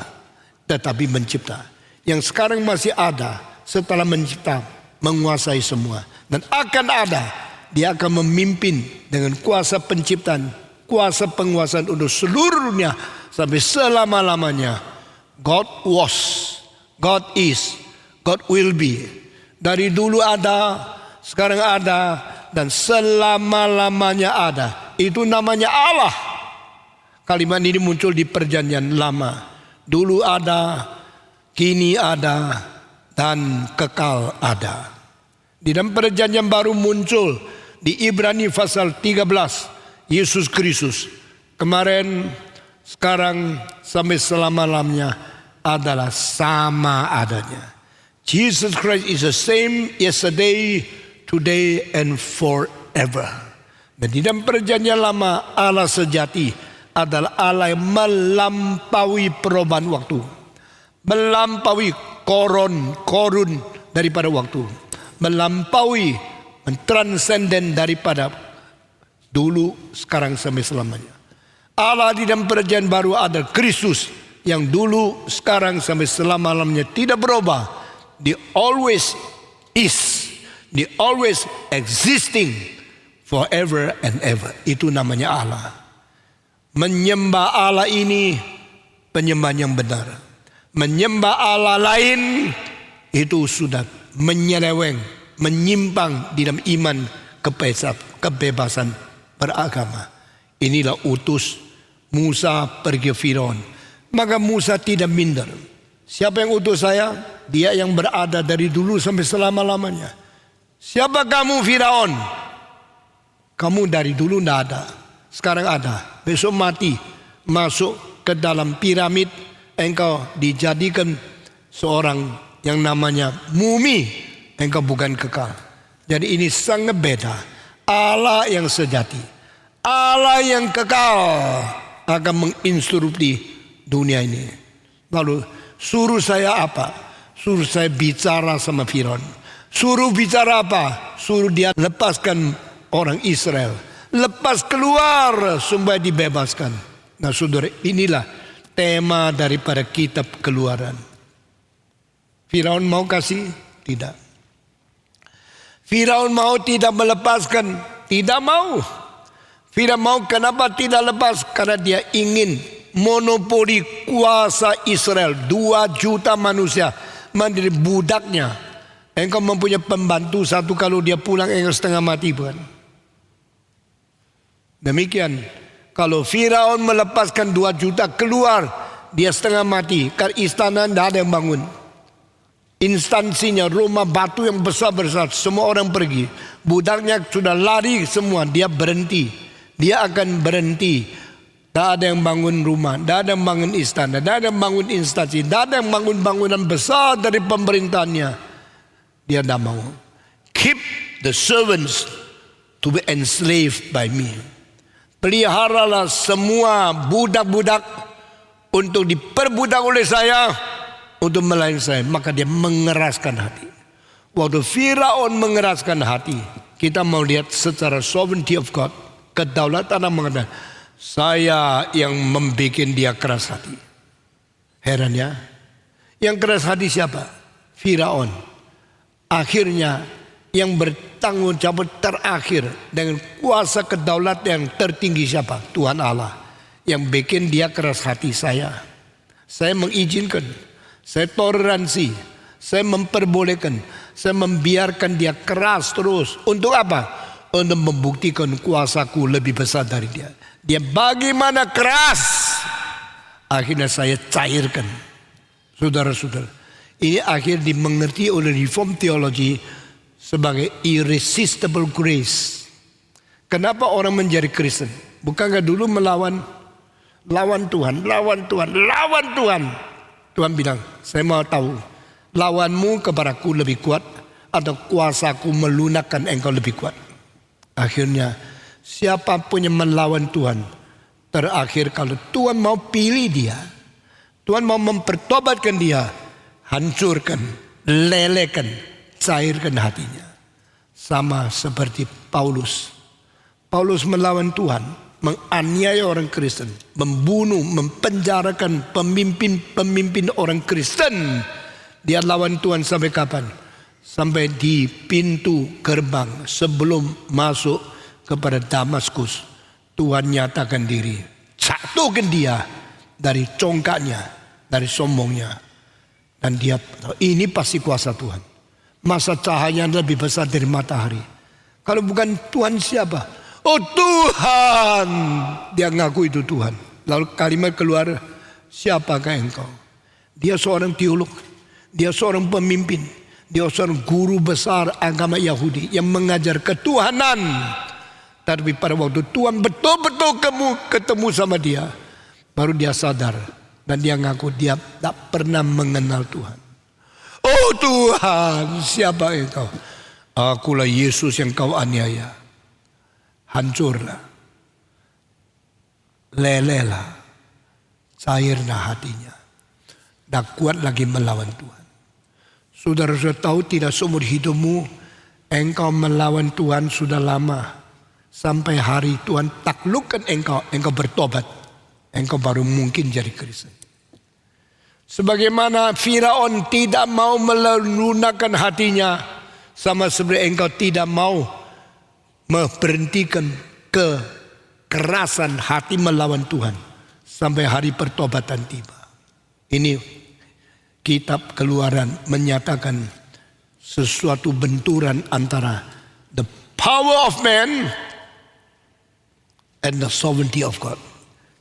tetapi mencipta. Yang sekarang masih ada setelah mencipta, menguasai semua. Dan akan ada, dia akan memimpin dengan kuasa penciptaan, kuasa penguasaan untuk seluruh dunia sampai selama-lamanya. God was, God is, God will be. Dari dulu ada, sekarang ada, dan selama-lamanya ada. Itu namanya Allah. Kalimat ini muncul di perjanjian lama. Dulu ada, kini ada, dan kekal ada. Di dalam perjanjian baru muncul di Ibrani pasal 13, Yesus Kristus. Kemarin, sekarang, sampai selama-lamanya adalah sama adanya. Jesus Christ is the same yesterday, today, and forever. Dan di dalam perjanjian lama, Allah sejati adalah Allah yang melampaui perubahan waktu, melampaui korun daripada waktu, melampaui, mentransenden daripada dulu, sekarang sampai selamanya. Allah di dalam perjanjian baru ada Kristus yang dulu, sekarang sampai selama-lamanya tidak berubah. Dia always is, dia always existing forever and ever. Itu namanya Allah. Menyembah Allah ini penyembahan yang benar. Menyembah Allah lain itu sudah menyeleweng, menyimpang di dalam iman kebebasan beragama. Inilah utus Musa pergi ke Firaun. Maka Musa tidak minder. Siapa yang utus saya? Dia yang berada dari dulu sampai selama-lamanya. Siapa kamu Firaun? Kamu dari dulu tidak ada, sekarang ada. Besok mati, masuk ke dalam piramid, engkau dijadikan seorang yang namanya mumi. Engkau bukan kekal. Jadi ini sangat beda. Allah yang sejati, Allah yang kekal akan menginstruksi dunia ini. Lalu suruh saya apa? Suruh saya bicara sama Firaun. Suruh bicara apa? Suruh dia lepaskan orang Israel. Lepas keluar supaya dibebaskan. Nah saudara, inilah tema daripada kitab Keluaran. Firaun mau kasih? Tidak. Firaun mau tidak melepaskan? Tidak mau. Firaun mau, kenapa tidak lepas? Karena dia ingin monopoli kuasa Israel. 2 juta manusia menjadi budaknya. Engkau mempunyai pembantu satu, kalau dia pulang engkau setengah mati, bukan? Demikian, kalau Firaun melepaskan 2 juta keluar, dia setengah mati. Karena istana tidak ada yang bangun. Instansinya rumah batu yang besar-besar, semua orang pergi. Budaknya sudah lari semua, dia berhenti. Dia akan berhenti. Tidak ada yang bangun rumah, tidak ada yang bangun istana, tidak ada yang bangun instansi, tidak ada yang bangun bangunan besar dari pemerintahannya. Dia tidak mau. Keep the servants to be enslaved by me. Peliharalah semua budak-budak untuk diperbudak oleh saya, untuk melayani saya. Maka dia mengeraskan hati. Waktu Firaun mengeraskan hati, kita mau lihat secara sovereignty of God, kedaulatan Allah mengatakan, saya yang membuat dia keras hati. Heran ya. Yang keras hati siapa? Firaun. Akhirnya yang bertanggung jawab terakhir dengan kuasa kedaulatan yang tertinggi siapa? Tuhan Allah. Yang bikin dia keras hati saya. Saya mengizinkan, saya toleransi, saya memperbolehkan, saya membiarkan dia keras terus. Untuk apa? Untuk membuktikan kuasaku lebih besar dari dia. Dia bagaimana keras, akhirnya saya cairkan. Saudara-saudara, ini akhir dimengerti oleh Reform Theology sebagai irresistible grace. Kenapa orang menjadi Kristen? Bukankah dulu melawan Tuhan, lawan Tuhan, lawan Tuhan. Tuhan bilang, saya mau tahu, lawanmu kepadaku lebih kuat atau kuasaku melunakkan engkau lebih kuat? Akhirnya siapapun yang melawan Tuhan, terakhir kalau Tuhan mau pilih dia, Tuhan mau mempertobatkan dia, hancurkan, lelekan, cairkan hatinya. Sama seperti Paulus. Paulus melawan Tuhan, menganiaya orang Kristen, membunuh, mempenjarakan pemimpin orang Kristen. Dia lawan Tuhan sampai kapan? Sampai di pintu gerbang sebelum masuk kepada Damaskus, Tuhan nyatakan diri, satukan dia dari congkaknya, dari sombongnya. Dan dia, ini pasti kuasa Tuhan. Masa cahaya lebih besar dari matahari. Kalau bukan Tuhan siapa? Oh Tuhan. Dia ngaku itu Tuhan. Lalu kalimat keluar, siapakah engkau? Dia seorang teolog. Dia seorang pemimpin. Dia seorang guru besar agama Yahudi yang mengajar ketuhanan. Tapi pada waktu Tuhan betul-betul ketemu sama dia, baru dia sadar. Dan dia ngaku dia tak pernah mengenal Tuhan. Oh Tuhan, siapa engkau? Akulah Yesus yang kau aniaya. Hancurlah, lelelah, cairlah hatinya. Tak kuat lagi melawan Tuhan. Saudara-saudara tahu tidak seumur hidupmu engkau melawan Tuhan sudah lama. sampai hari Tuhan taklukkan engkau bertobat, engkau baru mungkin jadi Kristen. Sebagaimana Firaun tidak mau melunakkan hatinya, sama seperti engkau tidak mau memberhentikan kekerasan hati melawan Tuhan sampai hari pertobatan tiba. Ini kitab Keluaran menyatakan sesuatu benturan antara the power of man and the sovereignty of God.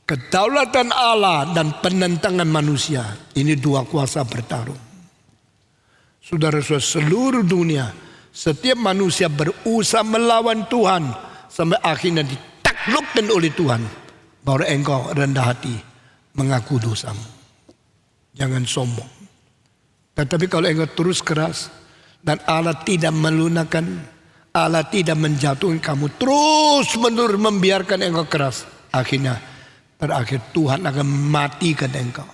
Kedaulatan Allah dan penentangan manusia. Ini dua kuasa bertarung. Saudara-saudara, seluruh dunia, setiap manusia berusaha melawan Tuhan sampai akhirnya ditaklukkan oleh Tuhan. Baru engkau rendah hati mengaku dosamu. Jangan sombong. Tetapi kalau engkau terus keras dan Allah tidak melunakkan, Allah tidak menjatuhkan kamu, terus menerus membiarkan engkau keras, akhirnya terakhir Tuhan akan matikan engkau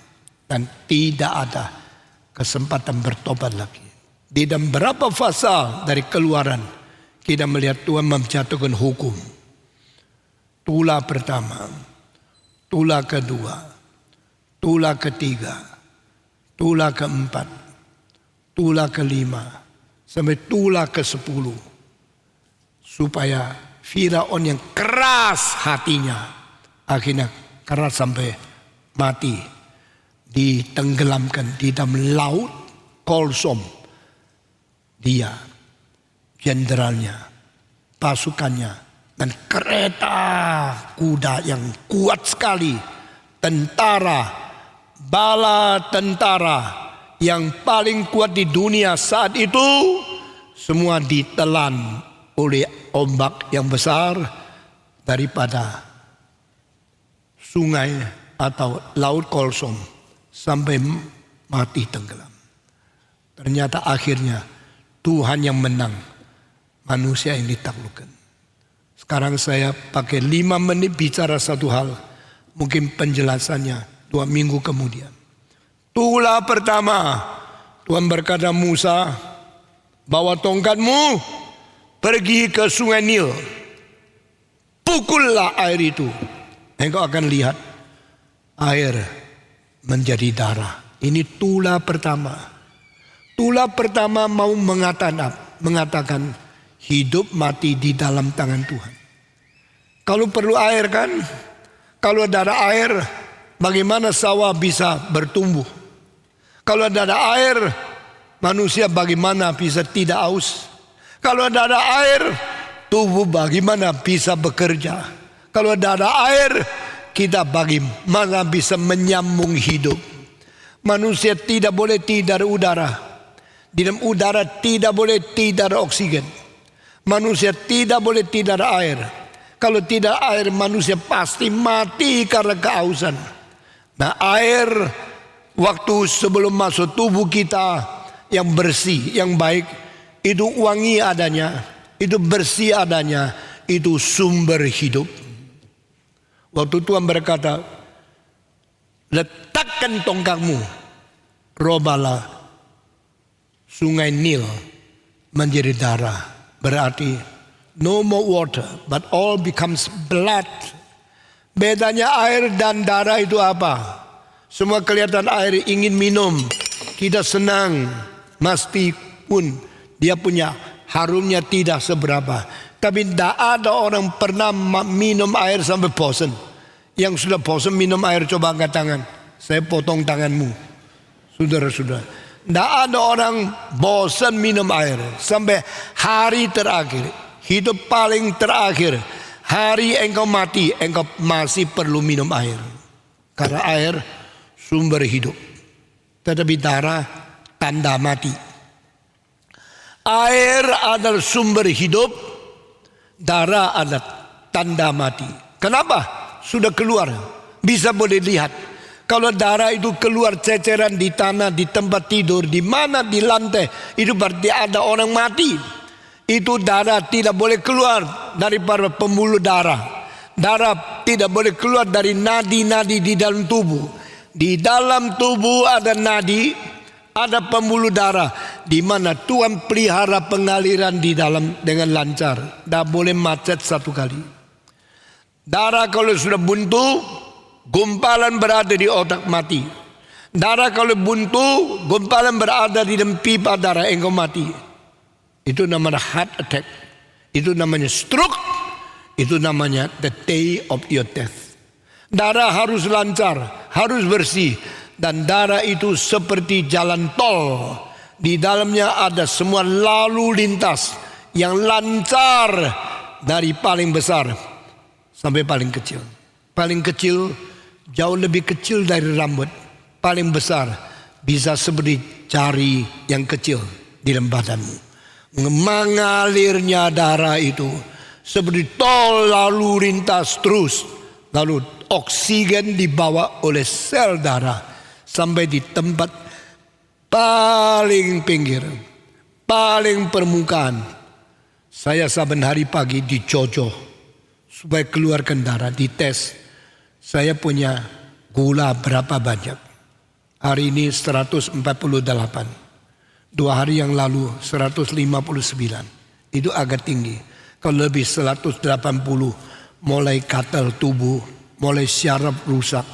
dan tidak ada kesempatan bertobat lagi. Di dalam berapa pasal dari Keluaran kita melihat Tuhan menjatuhkan hukum. Tula pertama, tula kedua, tula ketiga, tula keempat, tula kelima, sampai tula ke-10. Supaya Firaun yang keras hatinya akhirnya keras sampai mati, ditenggelamkan di dalam laut Kolsom. Dia, jenderalnya, pasukannya, dan kereta kuda yang kuat sekali, tentara, bala tentara yang paling kuat di dunia saat itu, semua ditelan oleh ombak yang besar daripada sungai atau laut Kolsom sampai mati tenggelam. Ternyata akhirnya Tuhan yang menang, manusia yang ditaklukkan. Sekarang saya pakai 5 menit bicara satu hal, mungkin penjelasannya 2 minggu kemudian. Tula pertama, Tuhan berkata Musa, bawa tongkatmu, pergi ke sungai Nil, pukullah air itu. Engkau akan lihat air menjadi darah. Ini tula pertama. Tula pertama mau mengatakan hidup mati di dalam tangan Tuhan. Kalau perlu air kan, kalau ada air, bagaimana sawah bisa bertumbuh? Kalau ada air, manusia bagaimana bisa tidak haus? Kalau ada air, tubuh bagaimana bisa bekerja? Kalau ada air, kita bagaimana bisa menyambung hidup? Manusia tidak boleh tidak ada udara. Di dalam udara tidak boleh tidak ada oksigen. Manusia tidak boleh tidak ada air. Kalau tidak air, manusia pasti mati karena kehausan. Nah, air waktu sebelum masuk tubuh kita yang bersih, yang baik, itu wangi adanya, itu bersih adanya, itu sumber hidup. Waktu Tuhan berkata, letakkan tongkatmu, robalah sungai Nil menjadi darah. Berarti no more water, but all becomes blood. Bedanya air dan darah itu apa? Semua kelihatan air ingin minum, kita senang, meskipun dia punya harumnya tidak seberapa. Tapi tidak ada orang pernah minum air sampai bosan. Yang sudah bosan minum air, coba angkat tangan. Saya potong tanganmu. Saudara-saudara, tidak ada orang bosan minum air sampai hari terakhir, hidup paling terakhir, hari engkau mati, engkau masih perlu minum air. Karena air sumber hidup. Tetapi darah tanda mati. Air adalah sumber hidup, darah adalah tanda mati. Kenapa? Sudah keluar, bisa boleh lihat. Kalau darah itu keluar ceceran di tanah, di tempat tidur, di mana, di lantai, itu berarti ada orang mati. Itu darah tidak boleh keluar dari para pembuluh darah. Darah tidak boleh keluar dari nadi-nadi di dalam tubuh. Di dalam tubuh ada nadi, ada pembuluh darah. di mana Tuhan pelihara pengaliran di dalam dengan lancar. Tidak boleh macet satu kali. Darah kalau sudah buntu, gumpalan berada di otak mati. Darah kalau buntu, gumpalan berada di dalam pipa darah, engkau mati. Itu namanya heart attack. Itu namanya stroke. Itu namanya the day of your death. Darah harus lancar, harus bersih. Dan darah itu seperti jalan tol. Di dalamnya ada semua lalu lintas yang lancar dari paling besar sampai paling kecil. Paling kecil jauh lebih kecil dari rambut. Paling besar bisa seperti jari yang kecil di dalam badanmu. Mengalirnya darah itu seperti tol lalu lintas terus. Lalu oksigen dibawa oleh sel darah sampai di tempat paling pinggir, paling permukaan. Saya saben hari pagi dijojo supaya keluarkan darah, dites. Saya punya gula berapa banyak. Hari ini 148. 2 hari yang lalu 159. Itu agak tinggi. Kalau lebih 180 mulai katal tubuh, mulai syaraf rusak,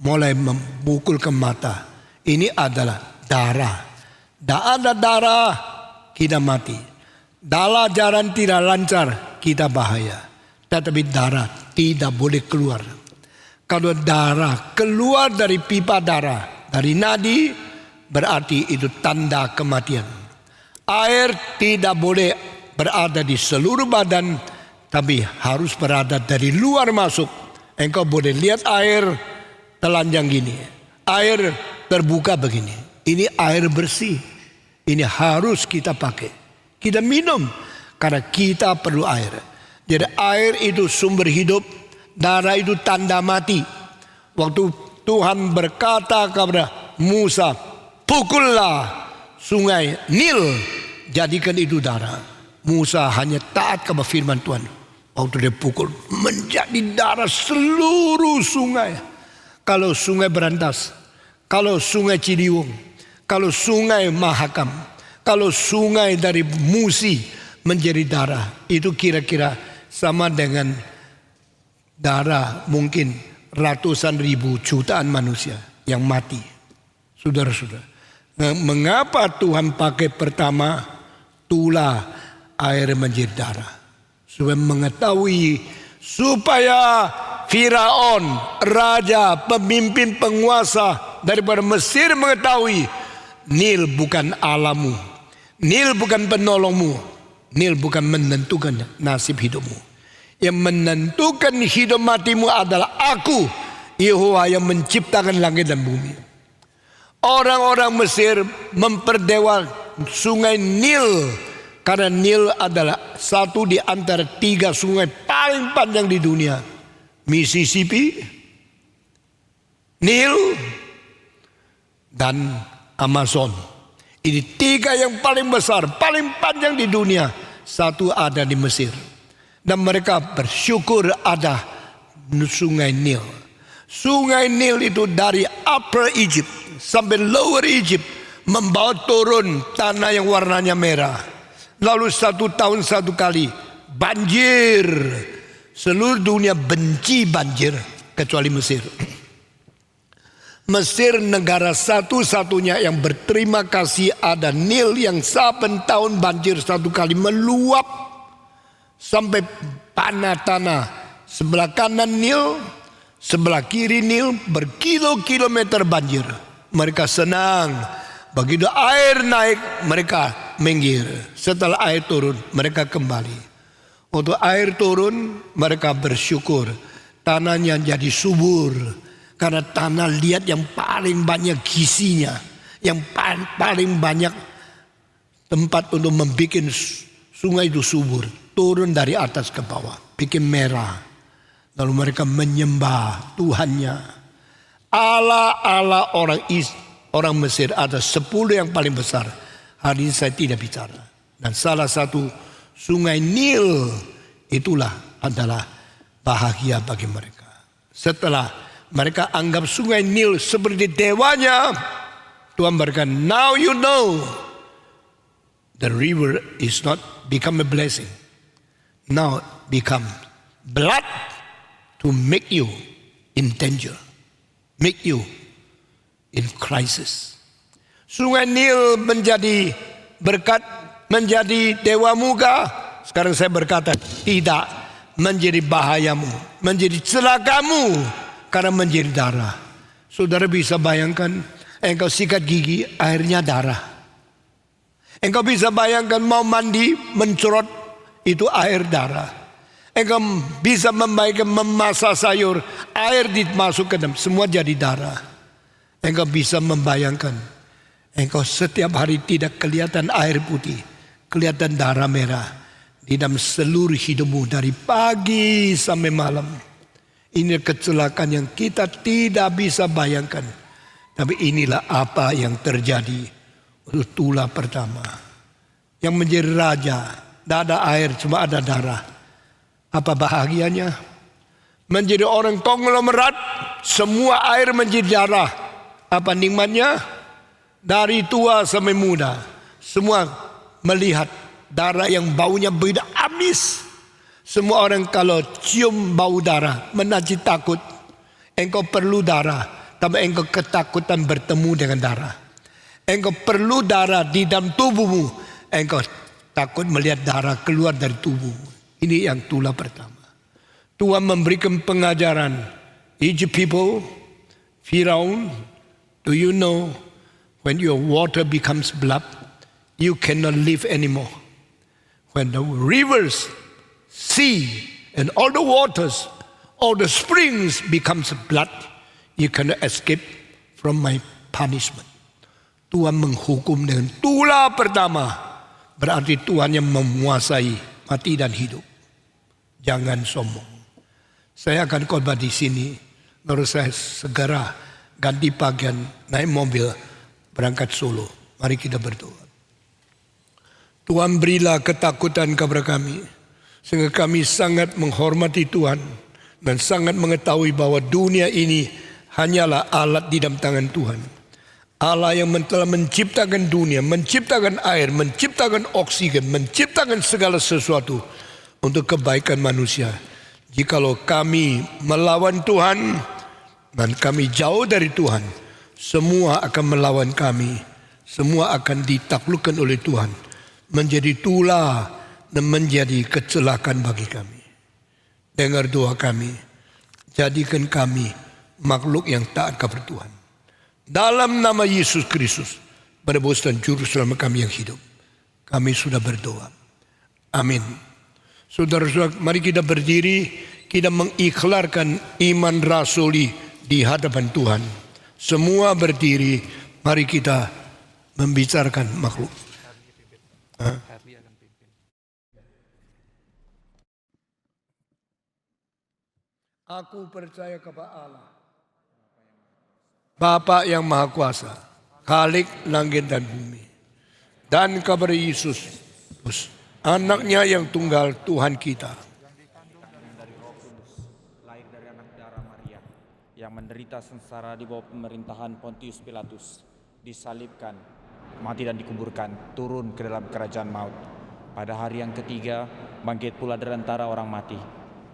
mulai memukul ke mata. Ini adalah darah. Tidak ada darah, kita mati. Darah jalan tidak lancar, kita bahaya. Tetapi darah tidak boleh keluar. Kalau darah keluar dari pipa darah, dari nadi, berarti itu tanda kematian. Air tidak boleh berada di seluruh badan, tapi harus berada dari luar masuk. Engkau boleh lihat air telanjang gini, air terbuka begini. Ini air bersih. Ini harus kita pakai. Kita minum karena kita perlu air. Jadi air itu sumber hidup, darah itu tanda mati. Waktu Tuhan berkata kepada Musa, pukullah sungai Nil, jadikan itu darah. Musa hanya taat kepada firman Tuhan. Waktu dia pukul, menjadi darah seluruh sungai. Kalau sungai Berantas, kalau sungai Ciliwung, kalau sungai Mahakam, kalau sungai dari Musi menjadi darah, itu kira-kira sama dengan darah mungkin ratusan ribu jutaan manusia yang mati. Saudara-saudara, mengapa Tuhan pakai pertama tulah air menjadi darah? Supaya mengetahui, supaya Firaun, raja, pemimpin, penguasa daripada Mesir mengetahui Nil bukan Allahmu, Nil bukan penolongmu, Nil bukan menentukan nasib hidupmu. Yang menentukan hidup matimu adalah aku, Yehova, yang menciptakan langit dan bumi. Orang-orang Mesir memperdewa sungai Nil karena Nil adalah satu di antara 3 sungai paling panjang di dunia. Mississippi, Nil, dan Amazon. Ini 3 yang paling besar, paling panjang di dunia. Satu ada di Mesir. Dan mereka bersyukur ada sungai Nil. Sungai Nil itu dari Upper Egypt sampai Lower Egypt membawa turun tanah yang warnanya merah. Lalu 1 tahun 1 kali banjir. Seluruh dunia benci banjir kecuali Mesir. Mesir negara satu-satunya yang berterima kasih ada Nil yang saben tahun banjir 1 kali meluap sampai tanah sebelah kanan Nil, sebelah kiri Nil, berkilo-kilometer banjir. Mereka senang. Begitu air naik, mereka minggir. Setelah air turun, mereka kembali. Untuk air turun, mereka bersyukur. Tanahnya jadi subur. Karena tanah liat yang paling banyak gizinya, yang paling banyak tempat untuk membuat sungai itu subur. Turun dari atas ke bawah, bikin merah. Lalu mereka menyembah Tuhannya. Allah orang Mesir ada 10 yang paling besar. Hari ini saya tidak bicara. Dan salah satu sungai Nil itulah adalah bahagia bagi mereka. Setelah mereka anggap sungai Nil seperti dewanya, Tuhan berkata, now you know the river is not become a blessing. Now become blood to make you in danger, make you in crisis. Sungai Nil menjadi berkat, menjadi dewa muka. Sekarang saya berkata tidak, menjadi bahayamu, menjadi celakamu karena menjadi darah. Saudara bisa bayangkan, engkau sikat gigi, airnya darah. Engkau bisa bayangkan mau mandi, mencorot, itu air darah. Engkau bisa membayangkan memasak sayur, air dimasukkan, semua jadi darah. Engkau bisa membayangkan, engkau setiap hari tidak kelihatan air putih, kelihatan darah merah di dalam seluruh hidupmu dari pagi sampai malam. Ini kecelakaan yang kita tidak bisa bayangkan. Tapi inilah apa yang terjadi untuk tulah pertama. Yang menjadi raja, tidak ada air, cuma ada darah. Apa bahagianya? Menjadi orang konglomerat, semua air menjadi darah. Apa nikmatnya? Dari tua sampai muda, semua melihat darah yang baunya beda amis. Semua orang kalau cium bau darah menajis takut. Engkau perlu darah, tapi engkau ketakutan bertemu dengan darah. Engkau perlu darah di dalam tubuhmu, engkau takut melihat darah keluar dari tubuhmu. Ini yang tulah pertama. Tuhan memberikan pengajaran. Egypt people, Firaun, do you know when your water becomes blood, you cannot live anymore. When the rivers, sea, and all the waters, all the springs becomes blood, you cannot escape from my punishment. Tuhan menghukum dengan tulah pertama. Berarti Tuhan yang memuasai mati dan hidup. Jangan sombong. Saya akan khotbah di sini. Menurut saya segera ganti pakaian, naik mobil, berangkat Solo. Mari kita berdoa. Tuhan berilah ketakutan kepada kami, sehingga kami sangat menghormati Tuhan dan sangat mengetahui bahwa dunia ini hanyalah alat di dalam tangan Tuhan. Allah yang telah menciptakan dunia, menciptakan air, menciptakan oksigen, menciptakan segala sesuatu untuk kebaikan manusia. Jikalau kami melawan Tuhan dan kami jauh dari Tuhan, semua akan melawan kami. Semua akan ditaklukkan oleh Tuhan, menjadi tulah dan menjadi kecelakaan bagi kami. Dengar doa kami, jadikan kami makhluk yang taat kepada Tuhan. Dalam nama Yesus Kristus, penebus dan juru selamat kami yang hidup, kami sudah berdoa. Amin. Saudara-saudara, mari kita berdiri, kita mengiklarkan iman rasuli di hadapan Tuhan. Semua berdiri, mari kita membicarakan makhluk. Aku percaya kepada Allah, Bapa yang Maha Kuasa, Khalik langit dan bumi, dan kepada Yesus, anaknya yang tunggal Tuhan kita, lahir dari anak darah Maria, yang menderita sengsara di bawah pemerintahan Pontius Pilatus, disalibkan, mati dan dikuburkan, turun ke dalam kerajaan maut. Pada hari yang ketiga, bangkit pula dari antara orang mati,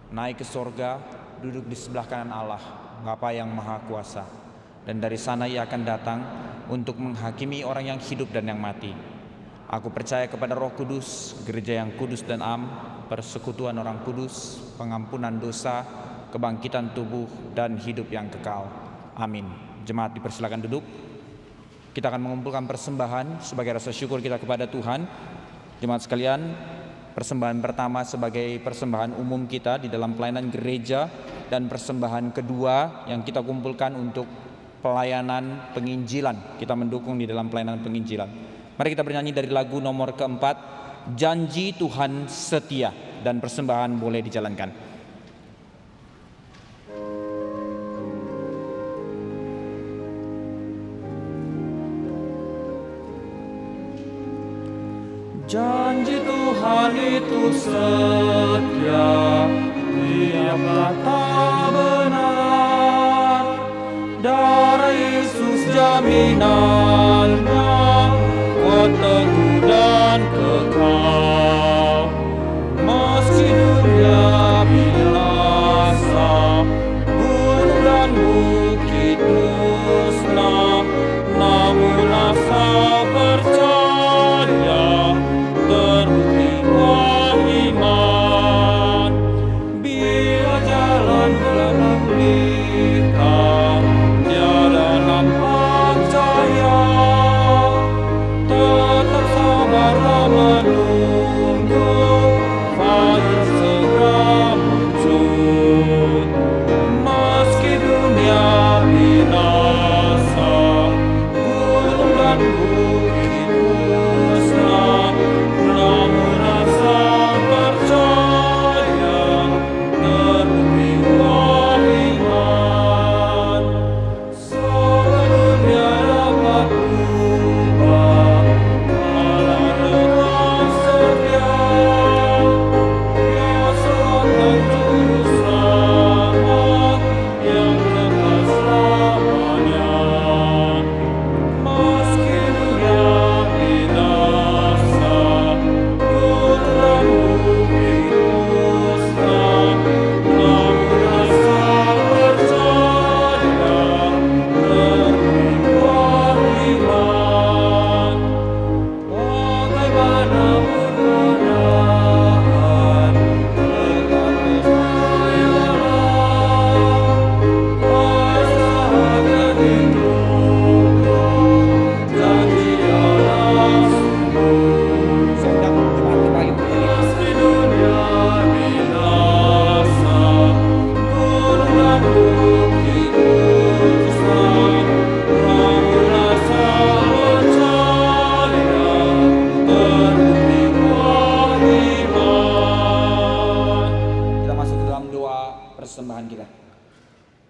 naik ke sorga, duduk di sebelah kanan Allah, Bapa yang Maha Kuasa. Dan dari sana ia akan datang untuk menghakimi orang yang hidup dan yang mati. Aku percaya kepada Roh Kudus, gereja yang kudus dan am, persekutuan orang kudus, pengampunan dosa, kebangkitan tubuh dan hidup yang kekal. Amin. Jemaat dipersilakan duduk. Kita akan mengumpulkan persembahan sebagai rasa syukur kita kepada Tuhan. Jemaat sekalian, persembahan pertama sebagai persembahan umum kita di dalam pelayanan gereja, dan persembahan kedua yang kita kumpulkan untuk pelayanan penginjilan. Kita mendukung di dalam pelayanan penginjilan. Mari kita bernyanyi dari lagu nomor keempat, Janji Tuhan Setia, dan persembahan boleh dijalankan. Janji Tuhan itu setia, tiap kata benar. Darah Yesus jaminannya, kuat teguh dan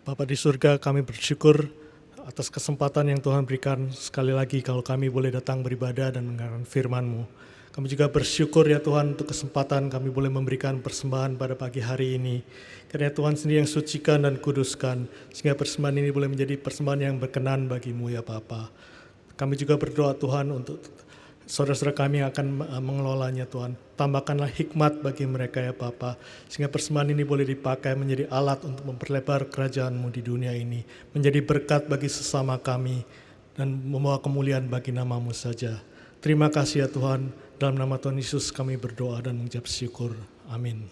Bapa di surga, kami bersyukur atas kesempatan yang Tuhan berikan sekali lagi kalau kami boleh datang beribadah dan mendengarkan firman-Mu. Kami juga bersyukur ya Tuhan untuk kesempatan kami boleh memberikan persembahan pada pagi hari ini. Karena Tuhan sendiri yang sucikan dan kuduskan, sehingga persembahan ini boleh menjadi persembahan yang berkenan bagi-Mu ya Bapa. Kami juga berdoa Tuhan untuk saudara-saudara kami yang akan mengelolanya Tuhan. Tambahkanlah hikmat bagi mereka ya Bapa, sehingga persembahan ini boleh dipakai menjadi alat untuk memperlebar kerajaan-Mu di dunia ini, menjadi berkat bagi sesama kami, dan membawa kemuliaan bagi nama-Mu saja. Terima kasih ya Tuhan, dalam nama Tuhan Yesus kami berdoa dan mengucap syukur. Amin.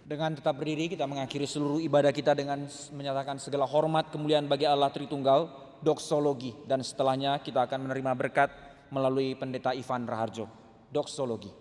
Dengan tetap berdiri kita mengakhiri seluruh ibadah kita dengan menyatakan segala hormat kemuliaan bagi Allah Tritunggal, doksologi, dan setelahnya kita akan menerima berkat melalui Pendeta Ivan Raharjo. Doksologi.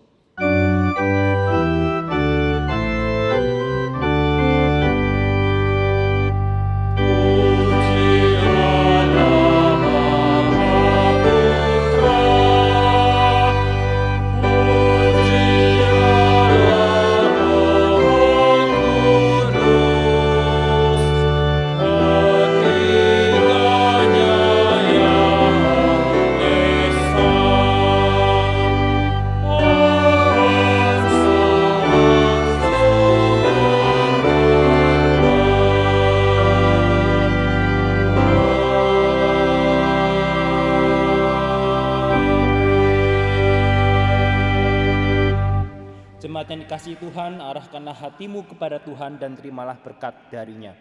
Jemaat yang dikasihi Tuhan, arahkanlah hatimu kepada Tuhan dan terimalah berkat darinya.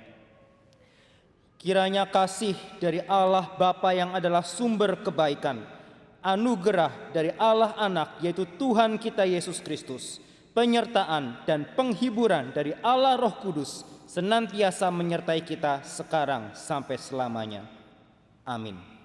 Kiranya kasih dari Allah Bapa yang adalah sumber kebaikan, anugerah dari Allah Anak yaitu Tuhan kita Yesus Kristus, penyertaan dan penghiburan dari Allah Roh Kudus senantiasa menyertai kita sekarang sampai selamanya. Amin.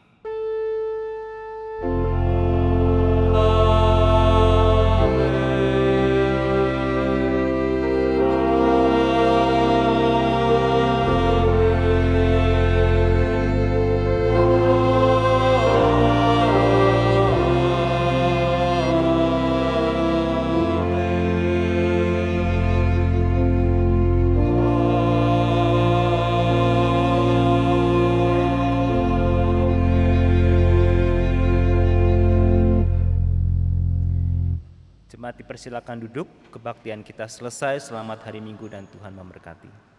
Jemaat dipersilakan duduk, kebaktian kita selesai. Selamat hari Minggu dan Tuhan memberkati.